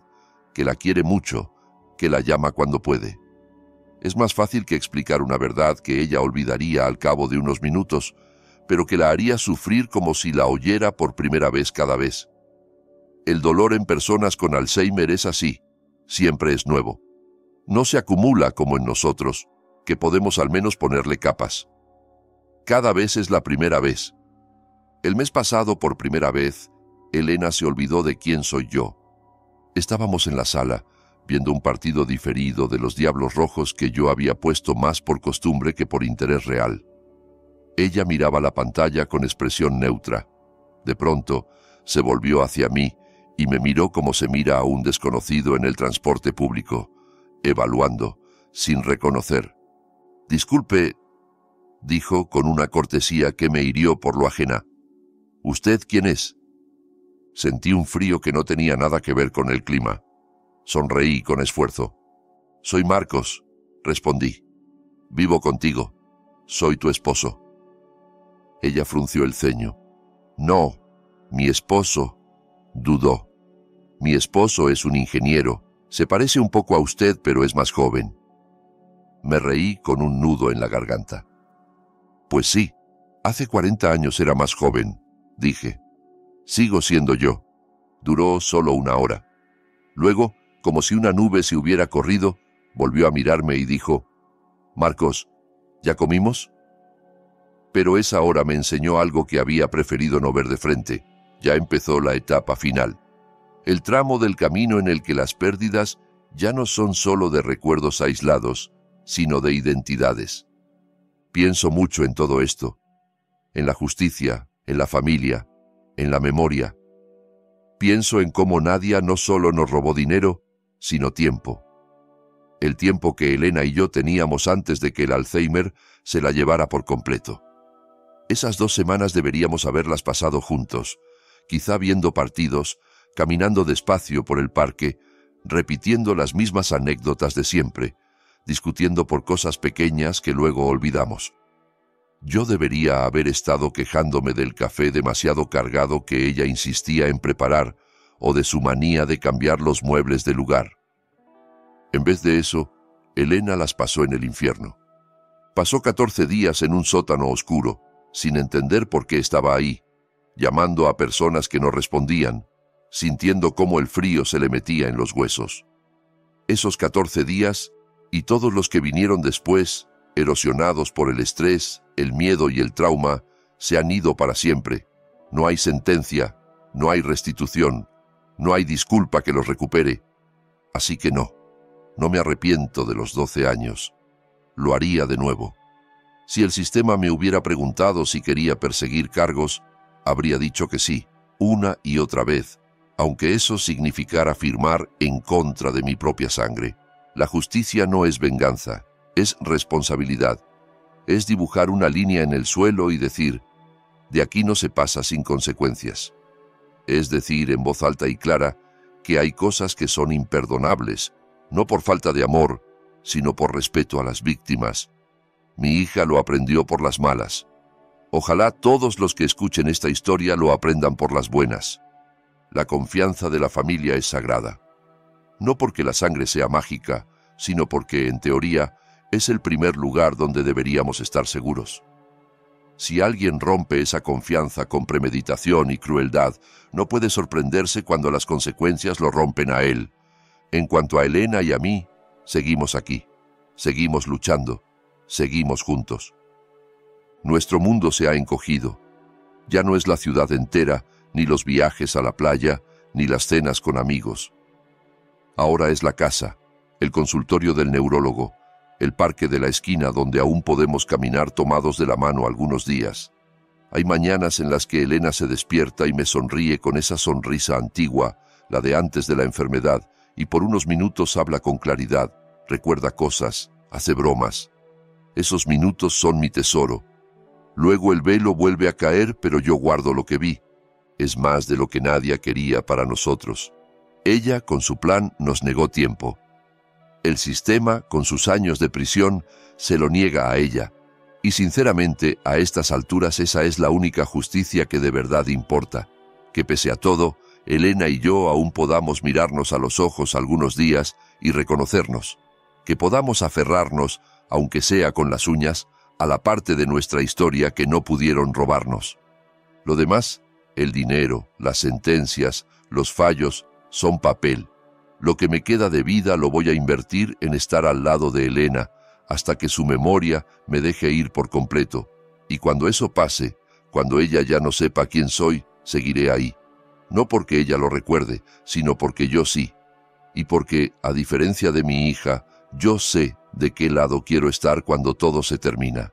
que la quiere mucho, que la llama cuando puede. Es más fácil que explicar una verdad que ella olvidaría al cabo de unos minutos, pero que la haría sufrir como si la oyera por primera vez cada vez. El dolor en personas con Alzheimer es así, siempre es nuevo. No se acumula como en nosotros, que podemos al menos ponerle capas. Cada vez es la primera vez. El mes pasado, por primera vez, Elena se olvidó de quién soy yo. Estábamos en la sala, viendo un partido diferido de los Diablos Rojos que yo había puesto más por costumbre que por interés real. Ella miraba la pantalla con expresión neutra. De pronto, se volvió hacia mí y me miró como se mira a un desconocido en el transporte público, evaluando, sin reconocer. «Disculpe», dijo con una cortesía que me hirió por lo ajena. «¿Usted quién es?» Sentí un frío que no tenía nada que ver con el clima. Sonreí con esfuerzo. Soy Marcos, respondí. Vivo contigo. Soy tu esposo. Ella frunció el ceño. No, mi esposo, dudó. Mi esposo es un ingeniero. Se parece un poco a usted, pero es más joven. Me reí con un nudo en la garganta. Pues sí, hace 40 años era más joven, dije. Sigo siendo yo. Duró solo 1 hora. Luego, como si una nube se hubiera corrido, volvió a mirarme y dijo, Marcos, ¿ya comimos? Pero esa hora me enseñó algo que había preferido no ver de frente. Ya empezó la etapa final. El tramo del camino en el que las pérdidas ya no son solo de recuerdos aislados, sino de identidades. Pienso mucho en todo esto, en la justicia, en la familia, en la memoria. Pienso en cómo Nadia no solo nos robó dinero, sino tiempo. El tiempo que Elena y yo teníamos antes de que el Alzheimer se la llevara por completo. Esas 2 semanas deberíamos haberlas pasado juntos, quizá viendo partidos, caminando despacio por el parque, repitiendo las mismas anécdotas de siempre, discutiendo por cosas pequeñas que luego olvidamos. Yo debería haber estado quejándome del café demasiado cargado que ella insistía en preparar, o de su manía de cambiar los muebles de lugar. En vez de eso, Elena las pasó en el infierno. Pasó 14 días en un sótano oscuro, sin entender por qué estaba ahí, llamando a personas que no respondían, sintiendo cómo el frío se le metía en los huesos. Esos 14 días, y todos los que vinieron después, erosionados por el estrés, el miedo y el trauma, se han ido para siempre. No hay sentencia, no hay restitución, no hay disculpa que los recupere. Así que no me arrepiento de los 12 años. Lo haría de nuevo. Si el sistema me hubiera preguntado si quería perseguir cargos, habría dicho que sí, una y otra vez, aunque eso significara firmar en contra de mi propia sangre. La justicia no es venganza, es responsabilidad. Es dibujar una línea en el suelo y decir, de aquí no se pasa sin consecuencias. Es decir en voz alta y clara que hay cosas que son imperdonables, no por falta de amor, sino por respeto a las víctimas. Mi hija lo aprendió por las malas. Ojalá todos los que escuchen esta historia lo aprendan por las buenas. La confianza de la familia es sagrada. No porque la sangre sea mágica, sino porque, en teoría, es el primer lugar donde deberíamos estar seguros. Si alguien rompe esa confianza con premeditación y crueldad, no puede sorprenderse cuando las consecuencias lo rompen a él. En cuanto a Elena y a mí, seguimos aquí, seguimos luchando, seguimos juntos. Nuestro mundo se ha encogido. Ya no es la ciudad entera, ni los viajes a la playa, ni las cenas con amigos. Ahora es la casa, el consultorio del neurólogo, el parque de la esquina donde aún podemos caminar tomados de la mano algunos días. Hay mañanas en las que Elena se despierta y me sonríe con esa sonrisa antigua, la de antes de la enfermedad, y por unos minutos habla con claridad, recuerda cosas, hace bromas. Esos minutos son mi tesoro. Luego el velo vuelve a caer, pero yo guardo lo que vi. Es más de lo que Nadia quería para nosotros. Ella, con su plan, nos negó tiempo. El sistema, con sus años de prisión, se lo niega a ella. Y sinceramente, a estas alturas esa es la única justicia que de verdad importa. Que pese a todo, Elena y yo aún podamos mirarnos a los ojos algunos días y reconocernos. Que podamos aferrarnos, aunque sea con las uñas, a la parte de nuestra historia que no pudieron robarnos. Lo demás, el dinero, las sentencias, los fallos, son papel. Lo que me queda de vida lo voy a invertir en estar al lado de Elena, hasta que su memoria me deje ir por completo. Y cuando eso pase, cuando ella ya no sepa quién soy, seguiré ahí. No porque ella lo recuerde, sino porque yo sí. Y porque, a diferencia de mi hija, yo sé de qué lado quiero estar cuando todo se termina.